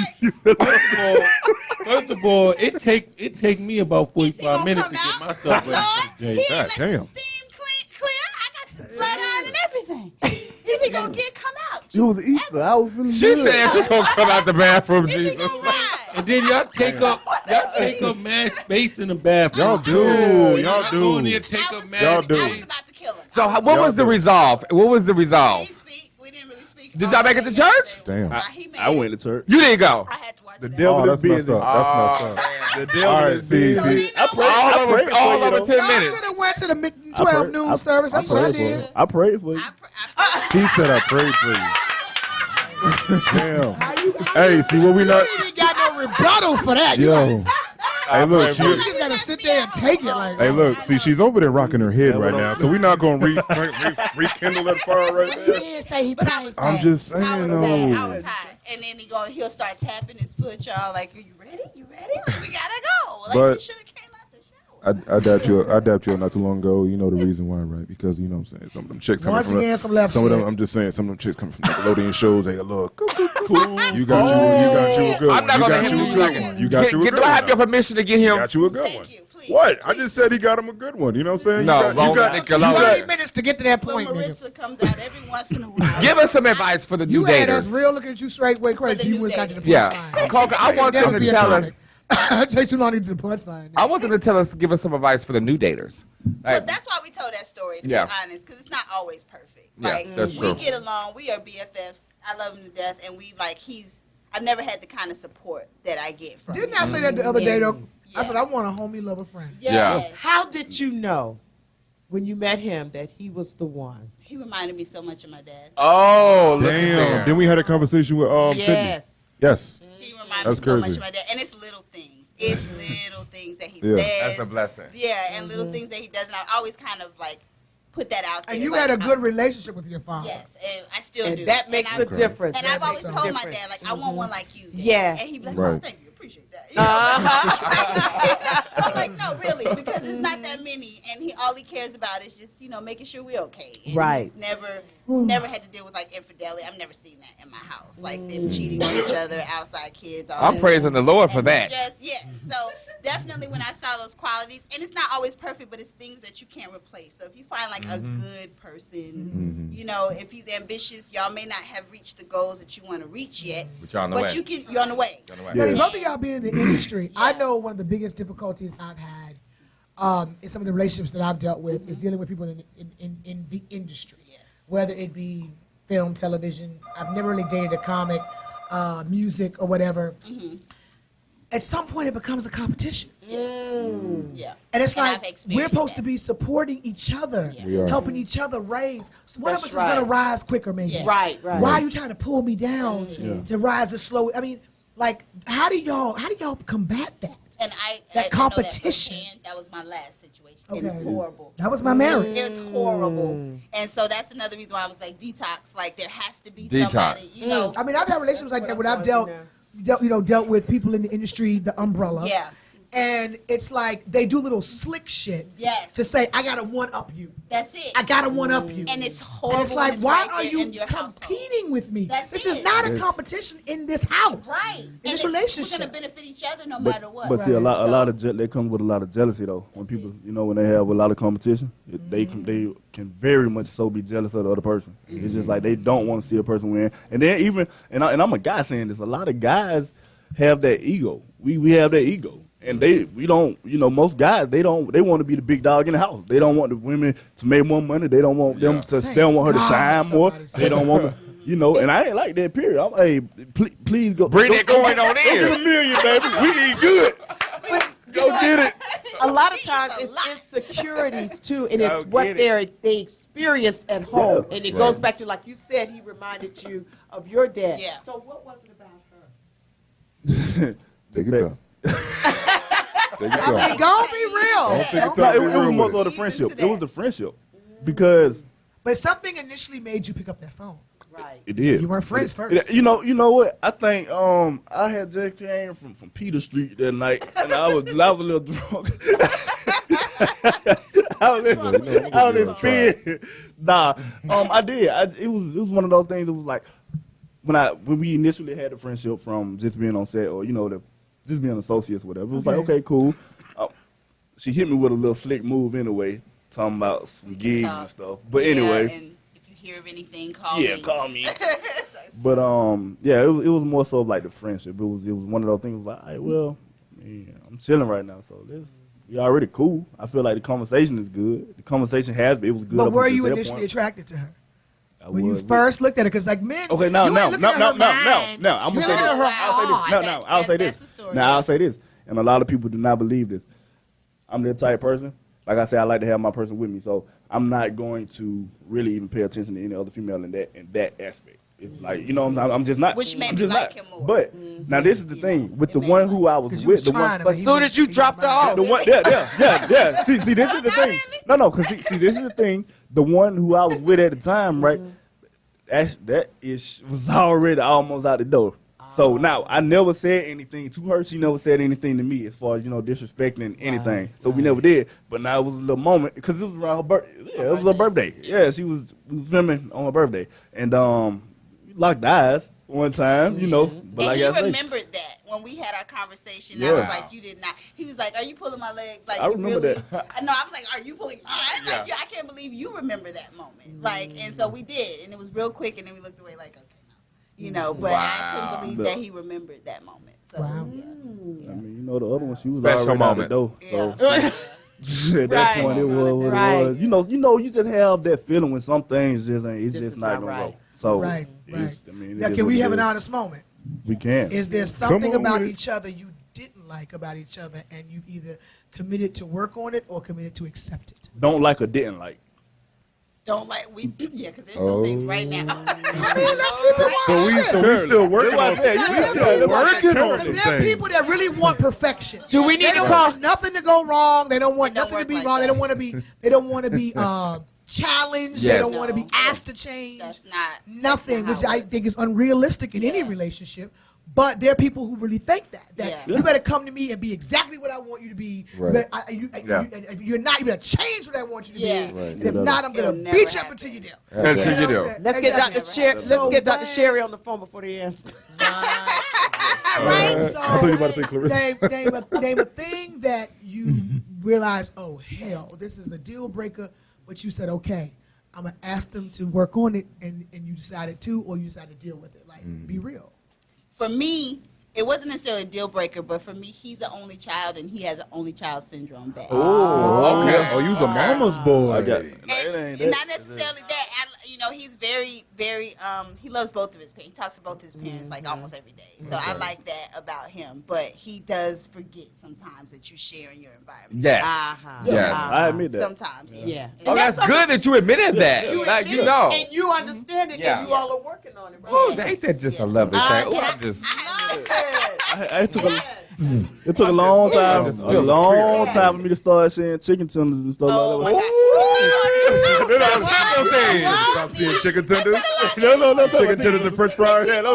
First of all, it take me about 45 minutes to get myself ready for the day. God damn. Steam clear. I got the flat iron and everything. Is he gonna come out? It was Easter. I was feeling She good. said she gonna come out the bathroom, Is he Jesus. gonna ride? And then y'all take up mad space in the bathroom. Y'all do. Go in there, take up mad Y'all do. I was about to kill him. So what was the resolve? What was the resolve? We didn't really speak. Did y'all make it to church? Damn. I went to church. You didn't go. I had to watch The it. devil Oh, is that's messed busy. up. That's messed up. The devil All right, is busy. see. I prayed All for over you, 10 I minutes. could have went to the 12 noon service. That's what I did. I prayed for you. He said I prayed for you. Damn. Hey, see what we not? You ain't got no rebuttal for that. Yo. Hey, look. You just gotta sit there and take it like Hey, look. See, she's over there rocking her head right now, so we're not gonna rekindle that fire right He there. did say he prayed. I'm just saying, I though. was high. And then he'll start tapping his foot, y'all. Like, are you ready? You ready? Like, we gotta go. Like, But- we should have came out the shower. I dapped you up not too long ago. You know the reason why, right? Because you know what I'm saying. Some of them chicks coming Once from again, some left some of them. shit. I'm just saying some of them chicks coming from Nickelodeon shows. They look cool. You got you a good one. I'm not You gonna got hit you you a good like one. You got you a good Do I have your one. permission to get You him? got you a good one. What? I just said he got him a good one. You know what I'm saying? No, you wrong got 30 minutes to get to that point, nigga. Maritza comes out every once in a while. Give us some advice for the new You had us daters. real looking at you straight way crazy. You went got to the Yeah. punchline. Coca, I want them to tell us. It take too long to get to the punchline. I want them to tell us, give us some advice for the new daters. But Like, that's why we told that story, to Yeah. be honest, because it's not always perfect. Yeah, Like, that's we true. get along. We are BFFs. I love him to death. And I've never had the kind of support that I get from Didn't him. I say that the other day though? I said I want a homie, love a friend. Yeah. How did you know when you met him that he was the one? He reminded me so much of my dad. oh, look at Damn. there. Then we had a conversation with Sydney. Yes. Yes. He reminded That's me so much crazy. of my dad. And it's little things. It's little things that he Yeah. says. That's a blessing. Yeah, and little things that he does. And I always kind of like put that out there. And you like, had a good relationship with your father. Yes, and I still And do. that makes a difference. And That I've always makes a told my difference. dad, like, I want one like you. Dad. Yeah. And he'd be like, Right. oh, thank you, appreciate that. You know? I'm like, no, really, because it's not that many, and all he cares about is just, making sure we're okay. And Right. He's never had to deal with like infidelity. I've never seen that in my house, like them cheating on each other, outside kids. All I'm that praising the Lord for and that. So definitely when I saw those qualities, and it's not always perfect, but it's things that you can't replace. So if you find like a good person, if he's ambitious, y'all may not have reached the goals that you want to reach yet, But you're on the way. you're on the way. But both of y'all being in the industry, I know one of the biggest difficulties I've had in some of the relationships that I've dealt with is dealing with people in the industry. Yes. Whether it be film, television. I've never really dated a comic, music, or whatever. Mm-hmm. At some point, it becomes a competition. Yeah. And it's And I've like we're experienced supposed that. to be supporting each other, We are. helping each other raise. So one of us That's is going to right. rise quicker, maybe. Yeah. Right. Why are you trying to pull me down to rise as slow? I mean, like, how do y'all combat that? And That I know competition. firsthand. That was my last situation. It was Okay. horrible. That was my marriage. It was horrible. And so that's another reason why I was like, detox. Like, there has to be Detox. somebody, I mean, I've had relationships like that when I've dealt with people in the industry, the umbrella. Yeah. And it's like they do little slick shit to say, I gotta one up you. That's it. I gotta one up you. And it's horrible. And it's like, when why right are there you in your competing with me? This is it. not a competition in this house. Right. In this relationship. We're gonna benefit each other no matter what. But see, a lot of they come with a lot of jealousy though. When people, when they have a lot of competition, they can very much so be jealous of the other person. It's just like they don't want to see a person win. And then even, and I'm a guy saying this, a lot of guys have that ego. We have that ego. And we don't, most guys, they want to be the big dog in the house. They don't want the women to make more money. They don't want them to, they don't want her to shine more. They don't want, and I ain't like that, period. I'm, hey, please go. Bring that going on in. Go get $1 million, baby. We eat good. Go get it. A lot of times it's insecurities too, and it's what they experienced at home. And it goes back to, like you said, he reminded you of your dad. Yeah. So what was it about her? Take your time. Take your time. I mean, go be real. Don't take your time. It was more so the friendship. It was the friendship. Because. But something initially made you pick up that phone. Right. It did. You weren't friends first. You know what? I think I had Jack came from Peter Street that night, and I was a little drunk. I was in bed. Nah, I did. It was one of those things. It was like when we initially had the friendship from just being on set or just being associates, whatever. It was like, okay, cool. She hit me with a little slick move anyway, talking about some gigs and stuff. But anyway. And if you hear of anything, call me. Yeah, call me. But it was more so like the friendship. It was one of those things like, hey, well, I'm chilling right now, so we already cool. I feel like the conversation is good. The conversation it was good. But were you initially attracted to her? When you first looked at her, because like men, okay, now, I'm gonna say this. I'll say this. Now I'll say this, and a lot of people do not believe this. I'm the type person. Like I said, I like to have my person with me, so I'm not going to really even pay attention to any other female in that aspect. It's like, I'm just not. Which made me like him more. But now this is the thing with the one who I was with. But as soon as you dropped her off, the one, yeah. See, this is the thing. No, because see, this is the thing. The one who I was with at the time, right? Was already almost out the door. So now I never said anything to her. She never said anything to me as far as disrespecting anything. So we never did. But now it was a little moment because it was around her birthday. Yeah, it was her birthday. Yeah, we was filming on her birthday, and we locked eyes one time. But like he remembered that when we had our conversation. I was like, you did not. He was like, are you pulling my leg? Like, I remember that. No, I was like, are you pulling mine? Like, I can't believe you remember that moment. Like, and so we did, and it was real quick, and then we looked away like, okay. But I couldn't believe that he remembered that moment. So, wow. Yeah. I mean, the other one, she was Special already moment. out the door. So at that point, it was what it was. You just have that feeling when some things just not gonna go. So, right. I mean, Now, can we have an honest moment? We can. Is there something about each other you didn't like about each other, and you either committed to work on it or committed to accept it? Don't like or didn't like. Don't like because there's some things right now. So we still working on some things. There are people that really want perfection. Do we need to call nothing to go wrong? They don't want nothing to be wrong. They don't want to be. They don't want to be challenged. They don't want to be asked to change. That's not nothing, which I think is unrealistic in any relationship. But there are people who really think that you better come to me and be exactly what I want you to be. Right. If you're not, you better change what I want you to be. Right. And if not, I'm gonna beat you up until you do. Until you do. Let's get Dr. Sherry on the phone before they answer. Right. So I thought you were about to say Clarissa. Name a thing that you realize, oh hell, this is a deal breaker, but you said, okay, I'm gonna ask them to work on it, and you decided to, or you decided to deal with it. Like, be real. For me, it wasn't necessarily a deal breaker, but for me, he's an only child, and he has an only child syndrome back. Oh, okay. Oh, you's a mama's boy. I got And not necessarily that. He's very, very, he loves both of his parents. He talks to both of his parents like almost every day. So I like that about him. But he does forget sometimes that you share in your environment. Yes. Yes. I admit that. Sometimes, Yeah. Oh, that's good that you admitted that. Like, And you understand it, and you all are working on it. Right? Oh, ain't that just a lovely thing? Oh, I just. It took a long time. For me to start saying chicken tenders and stuff like that. Stop seeing chicken tenders. No. Chicken tenders and French fries. Yeah, do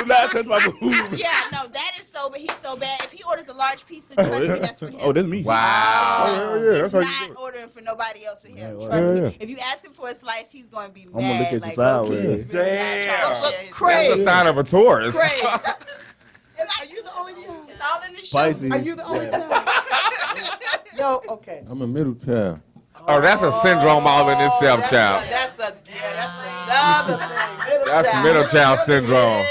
not touch my food. Yeah, no, that is so, but he's so so bad. If he orders a large pizza, trust me, that's for him. Oh, that's me. Wow. Yeah, that's He's how you not ordering for nobody else but him. Yeah, Trust me. yeah. If you ask him for a slice, he's going to be mad. I'm gonna look at you like, sideways. okay, he's really not trying to share his Crazy. That's a sign of a tourist. Crazy. Are you the only child? It's all in the show. Spicy. Are you the only child? No, okay. I'm a middle child. Oh, that's a syndrome all in itself, child. That's another thing. That's middle child syndrome.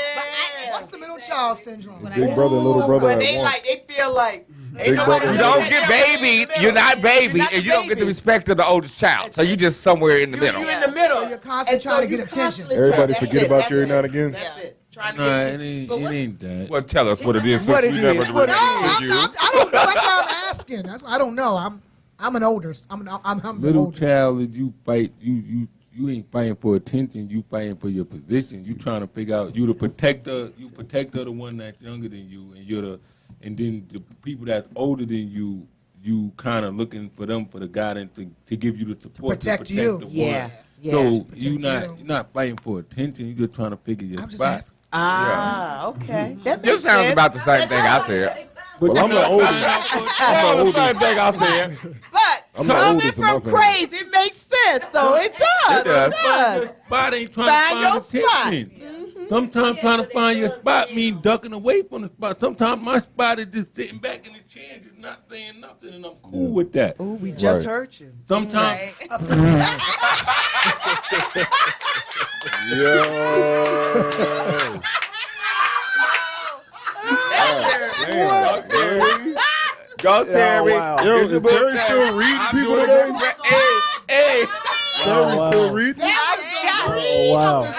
What's the middle child syndrome? Big brother and little brother But at they once. feel like. Big brother. You don't get babied, you're not baby, and you don't get the respect of the oldest child. So you just somewhere in the middle. You're in the middle. So you're constantly trying to get attention. Everybody forget about you every now and again. That's it. Nah, it ain't that. Well, tell us what it is since What we it never is, what it related to you. I don't know. That's why I'm asking. That's why I don't know. I'm an older. I'm the Middle oldest. child is you fight. You ain't fighting for attention. You fighting for your position. You trying to figure out. You the protector. You protector the one that's younger than you, and and then the people that's older than you. You kind of looking for them for the guidance to give you the support protect to you. protect the Yeah, one. yeah. So Protect you're you. not fighting for attention. You're just trying to figure your I'm just spot. asking. Ah, okay. That This makes sounds sense. about the same thing I said. But Well, I'm the oldest. I'm the Same oldest. thing I said. But I'm the coming oldest in from my family. Crazed, it makes sense, though. It does. It does. It does. Spot ain't trying Find to your find spot. attention. Sometimes trying to find your spot means ducking away from the spot. Sometimes my spot is just sitting back in the chair and just not saying nothing, and I'm cool with that. Oh, we just Right. heard you. Sometimes Yo. Go, Terry. wow. Yo, is Terry still reading people today? Hey. Terry wow. still reading? Oh, wow.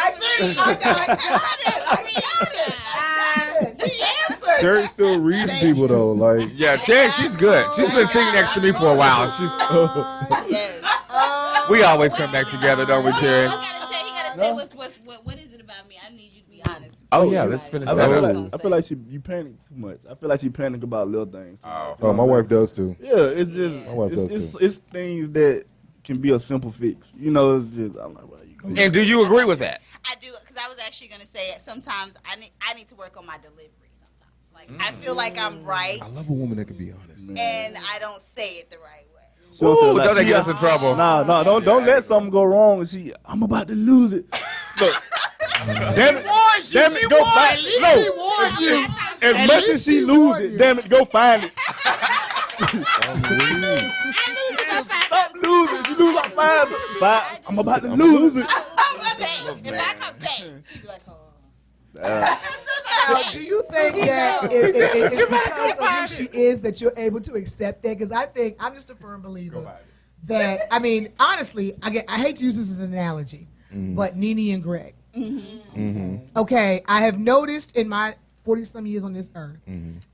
Terry still reading people though. Like, Yeah, Terry, she's good. She's been sitting next to me for a while. We always come back together, don't we, Terry? He gotta say what is it about me? I need you to be honest. Oh, yeah, let's finish I that feel up. like, you panic too much. I feel like she panic about little things. oh, my wife does too. Yeah, it's just My wife does it's things that can be a simple fix. You know, it's just I'm like, well, you And do you agree with that? I do, because I was actually gonna say it. Sometimes I need to work on my delivery. Sometimes, like I feel like I'm right, I love a woman that can be honest. and I don't say it the right way. She don't feel Ooh, like don't they she- get us in trouble? Nah, don't let something go wrong and I'm about to lose it. Look, damn it, go find it. No, as much as she lose it, damn it, go find it. Stop losing. She lose like five. I'm about to lose it. If I come back, you be like, oh. Now, do you think that it's because of who she is that you're able to accept that? Because I think I'm just a firm believer that, I mean, honestly, I hate to use this as an analogy, but Nene and Greg. Okay, I have noticed in my 40-some years on this earth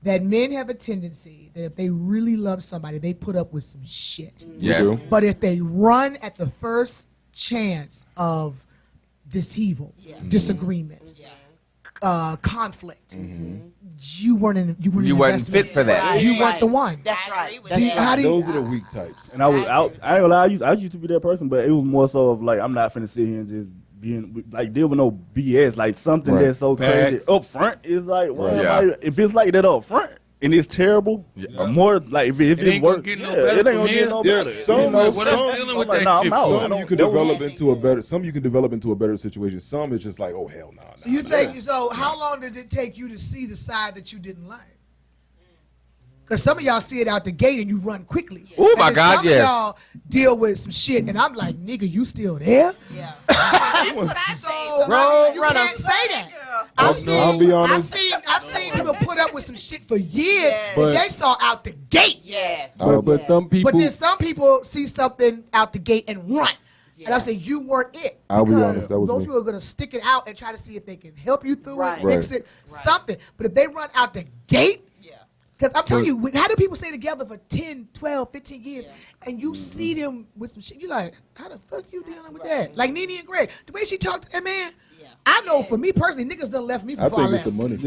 that men have a tendency that if they really love somebody, they put up with some shit. Yes. But if they run at the first chance of disagreement, conflict, you weren't in. You wasn't fit for that. You weren't the one. That's right. Those are the weak types. And I was out. I ain't gonna lie. I used to be that person, but it was more so of like I'm not finna sit here and just being like deal with no BS. Like something that's so crazy up front is like, well, like, if it's like that up front and it's terrible, or more like if it it ain't works, gonna get no it better ain't from gonna here. get no Yeah, better. some You know, what I'm dealing with like, that nah, shit. I'm out. Some you can develop into a better. Some you can develop into a better situation. Some it's just like, oh hell no. So you think so? How long does it take you to see the side that you didn't like? Because some of y'all see it out the gate and you run quickly. Oh my And then God, some yes. of y'all deal with some shit, and I'm like, nigga, you still there? Yeah. That's what I say. Bro, you can't say that. I'll be honest. I've seen people put up with some shit for years, But- and they saw out the gate. Yes. But some people. But then some people see something out the gate and run. And I'm saying you weren't it. I'll be Because honest, that was those me. people are going to stick it out and try to see if they can help you through Right. it, fix it, something. But if they run out the gate, because I'm telling you, how do people stay together for 10, 12, 15 years, and you see them with some shit, you like, how the fuck you dealing with that? Like Nene and Greg, the way she talked to that man, I know for me personally, niggas done left me for I far think less. it's the money.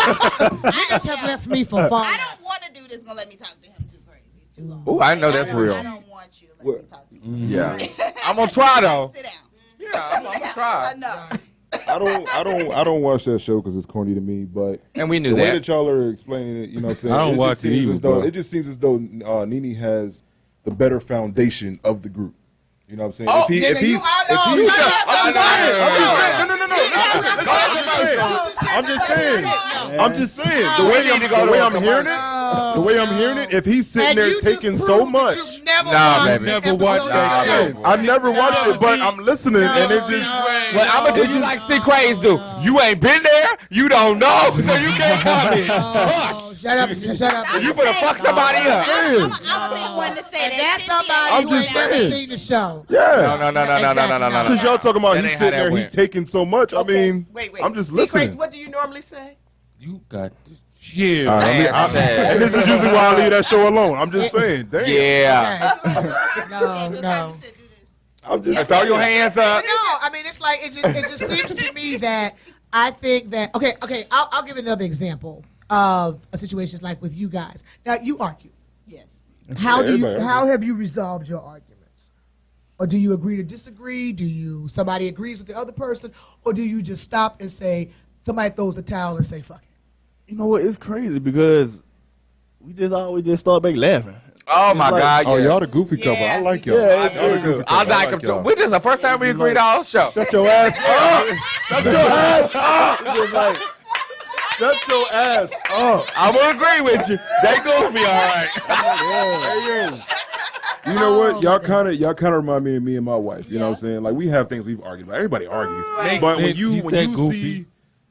Niggas have left me for far I less. don't want a dude that's gonna let me talk to him too crazy, too long. Oh, I know that's real. I don't want you to let me talk to him. Yeah. I'm gonna try though. Sit down. Yeah, I'm gonna try. Enough. I don't watch that show because it's corny to me. But and we knew the that. way that y'all are explaining it, you know what I'm saying? I don't watch it either, bro. It just seems as though Nene has the better foundation of the group. You know what I'm saying? Oh, I'm just saying. The way I'm hearing it, if he's sitting there taking so much, Never watched that show. I never watched it, but I'm listening, and it just. Well, I'm gonna do you like see Crazed do. You ain't been there, you don't know, so you can't comment. Shut up! Shut up! You better fuck somebody up. I'm gonna be the one to say that. That's somebody I'm who just ain't never saying. seen the show. Yeah. No. Since y'all talking about That he's ain't sitting how there, that he went. taking so much. I mean, Wait. I'm just See, listening. Crazy, what do you normally say? You got this chill. All right, and this is usually why I leave that show alone. I'm just saying. Damn. Yeah. No. I'm just Throw your hands up. No, I mean it's like it just seems to me that I think that okay. I'll give another example of a situation like with you guys. Now you argue. Yes. How have you resolved your arguments? Or do you agree to disagree? Somebody agrees with the other person, or do you just stop and say somebody throws the towel and say fuck it? You know what? It's crazy because we always just start back laughing. Oh my God! Oh, yeah. y'all the goofy couple. I like y'all. Yeah, Y'all the goofy couple. I like him too. y'all. This is the first time we agreed all show. Shut your ass up. Shut your ass up. It's just like, shut your ass up. I will agree with you. They goofy, all right. You know what? Y'all kind of remind me of me and my wife. You know what I'm saying? Like we have things we've argued about. Everybody argue, but when you see,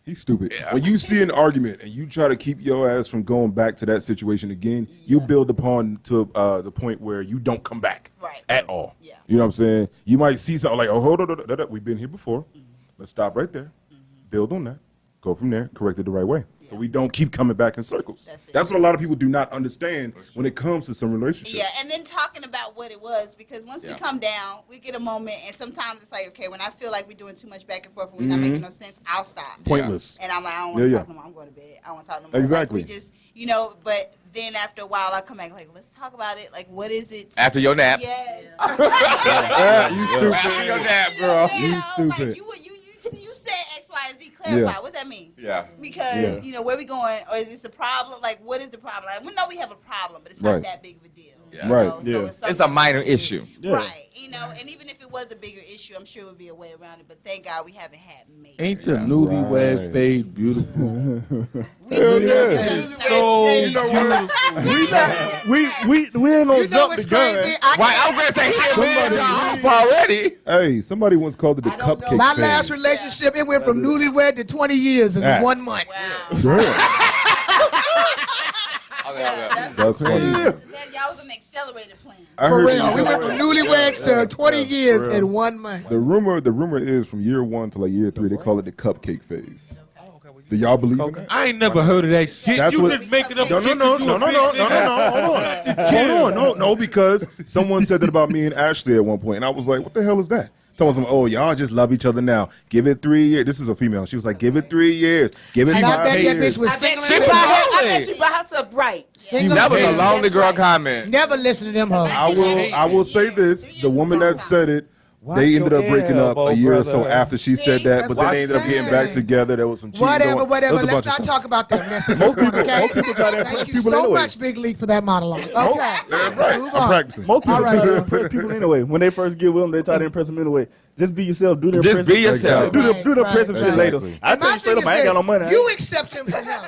he's stupid. Yeah. When you see an argument and you try to keep your ass from going back to that situation again, you build upon to the point where you don't come back at all. Yeah. You know what I'm saying? You might see something like, oh, hold on, we've been here before. Let's stop right there. Build on that. Go from there. Correct it the right way. So we don't keep coming back in circles. That's what a lot of people do not understand when it comes to some relationships. Yeah, and then talking about what it was, because once we come down, we get a moment, and sometimes it's like, okay, when I feel like we're doing too much back and forth and we're not making no sense, I'll stop. Pointless. And I'm like, I don't want to talk no more. I'm going to bed. I don't want to talk no more. Exactly. Like, we just, but then after a while, I come back like, let's talk about it. Like, what is it? After your nap. Yes. You stupid. After your nap, girl. You stupid. Like, you said X, Y, and Z. Clarify. What's that mean? Yeah. Because, where we going? Or is this a problem? Like, what is the problem? Like, we know we have a problem, but it's not that big of a deal. Yeah. Right. So it's a minor issue. Yeah. Right. And even if it was a bigger issue, I'm sure it would be a way around it. But thank God we haven't had major. Ain't the newlywed phase beautiful? Hell yeah. So We ain't gonna jump what's the gun. crazy? Why? I was going to say he didn't off already. Hey, somebody once called it the cupcake My phase. last relationship, it went from newlywed to 20 years in 1 month. That's funny. Y'all was an accelerated plan. I For heard real. We went from newlyweds to 20 years in 1 month. The rumor is from year 1 to like year 3, they call it the cupcake phase. Do y'all believe in that? I ain't never heard of that shit. That's you what- just making up. No, hold on. No, because someone said that about me and Ashley at one point, and I was like, what the hell is that? Someone said, oh, y'all just love each other now. Give it 3 years. This is a female. She was like, give it 3 years. Give it And I 5 bet that years. bitch was I bet single. I bet she by herself right. That was a lonely girl comment. Never listen to them hoes. I will say this. The woman that said it, they ended up breaking up a year or so after she said that, but then they ended up getting back together. There was some cheating going. Whatever. There was a Let's bunch of not stuff. talk about that mess. Most people try to Thank you people so anyway. much, Big Leek, for that monologue. Okay. Let's move I'm on. practicing. Most people All right, try to girl. impress people anyway. When they first get with them, they try to impress them anyway. Just be yourself. Do the Just be impressive- yourself. Do the Right, impressive shit right. later. Exactly. I And tell my you straight thing up, I ain't is got no this, money. You accept him for him.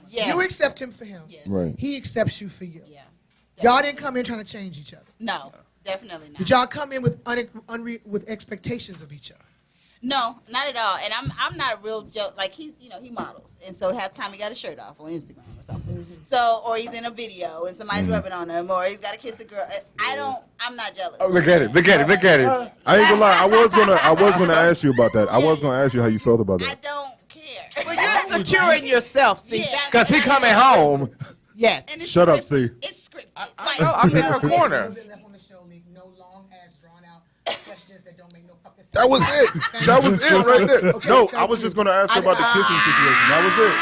Yeah. You accept him for him. Right. He accepts you for you. Yeah. Y'all didn't come in trying to change each other. No, definitely not. Did y'all come in with with expectations of each other? No, not at all. And I'm not real like he models, and so half time he got his shirt off on Instagram or something. So or he's in a video and somebody's rubbing on him, or he's got to kiss a girl. I'm not jealous. Oh, look at it. I ain't gonna lie. I was gonna ask you about that. I was gonna ask you how you felt about I that. don't care. Well, you're secure in yourself. See, Because he coming home. yes. And it's Shut up, scripted. C. It's scripted. I'm in her corner. Left on the show, Leek. No long ass drawn out questions that don't make no fucking sense. That was it. That was it right there. No, I was just gonna ask her about the kissing situation. That was it.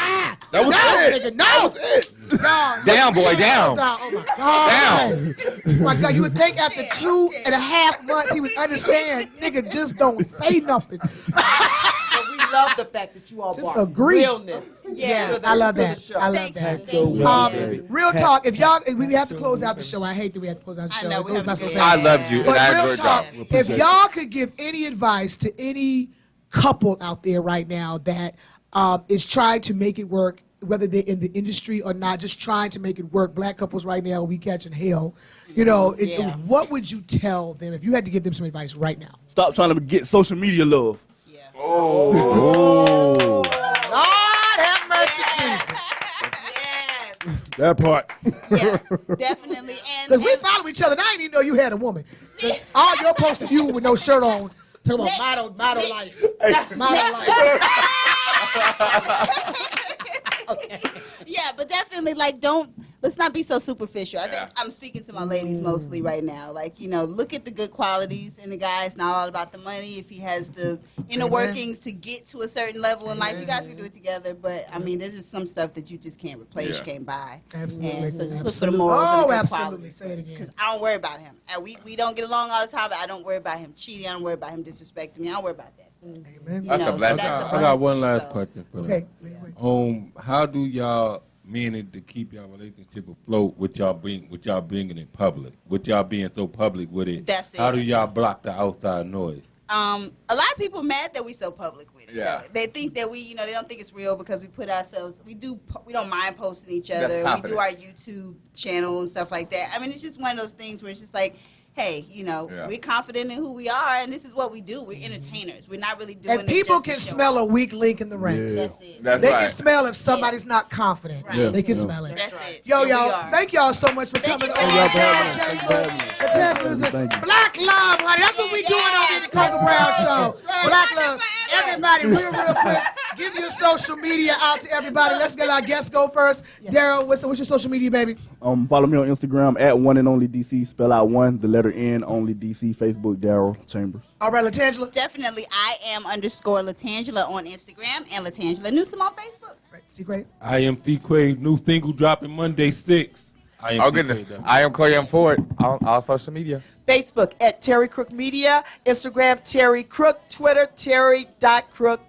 That was it. Nigga, no. That was it. No, Down, boy, down. Oh my God. Oh my God, you would think after 2.5 months he would understand. Nigga, just don't say nothing. But we love the fact that you all Just brought agree. realness. Yes, I love that. I love that. Real talk, if y'all, we have to close out the show. I hate that we have to close out the show. know, It we goes have by a so good fast. I loved you, and But I real enjoyed talk, y'all. if y'all could give any advice to any couple out there right now that is trying to make it work, whether they're in the industry or not, just trying to make it work. Black couples right now, we catching hell. You know, what would you tell them if you had to give them some advice right now? Stop trying to get social media love. Oh. Lord have mercy, Jesus. That part. Yeah, definitely. Because we follow each other. And I didn't even know you had a woman. All your posts of you with no shirt on. Talking about motto life. Motto life. Yeah, but definitely, like, let's not be so superficial. I think I'm speaking to my ladies mostly right now. Like, you know, look at the good qualities in the guy. It's not all about the money. If he has the inner workings to get to a certain level in life, you guys can do it together. But, I mean, there's just some stuff that you just can't replace, you can't buy. Absolutely. And so just look for the morals and the good qualities. Say it again. Because I don't worry about him. We don't get along all the time, but I don't worry about him cheating. I don't worry about him disrespecting me. I don't worry about that. So, Amen. you That's know, a blessing. So that's a I got one blessing, last so. question for Okay. them. How do y'all manage to keep y'all relationship afloat with y'all bringing it public, with y'all being so public with it? That's it. How do y'all block the outside noise? A lot of people mad that we so public with it. Yeah. Though. They think that they don't think it's real because we put ourselves, we don't mind posting each That's other. We confidence. do our YouTube channel and stuff like that. I mean, it's just one of those things where it's just like, hey, you know, we're confident in who we are, and this is what we do. We're entertainers. We're not really doing And it people just to can show smell off. a weak link in the ranks. That's it. That's They right. can smell if somebody's not confident. Right. They can smell it. That's it. Yo, Here we y'all, are. thank y'all so much for coming on. Thank y'all for having us. Thank you. Black love, honey. That's what we doing on the Coco Brown Show. Black love. Everybody, real quick, give your social media out to everybody. Let's get our guests go first. Darryl, what's your social media, baby? Follow me on Instagram at one and only DC. Spell out one, the letter N, only DC. Facebook, Darryl Chambers. All right, LaTangela. Definitely, I am _LaTangela on Instagram and LaTangela Newsome on Facebook. Right. See, Crazed? I am C. Crazed, new single dropping Monday 6. Oh, goodness. I am Coyon Ford on all social media. Facebook at Terri Crook Media, Instagram Terri Crook, Twitter Terri.Crook.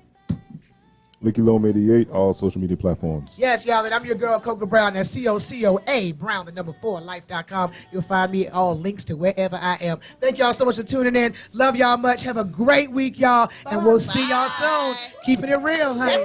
Leek Low 88, all social media platforms. Yes, y'all, and I'm your girl, Coco Brown. That's COCOA, Brown, the number 4, life.com. You'll find me all links to wherever I am. Thank y'all so much for tuning in. Love y'all much. Have a great week, y'all, and we'll see y'all soon. Keeping it real, honey.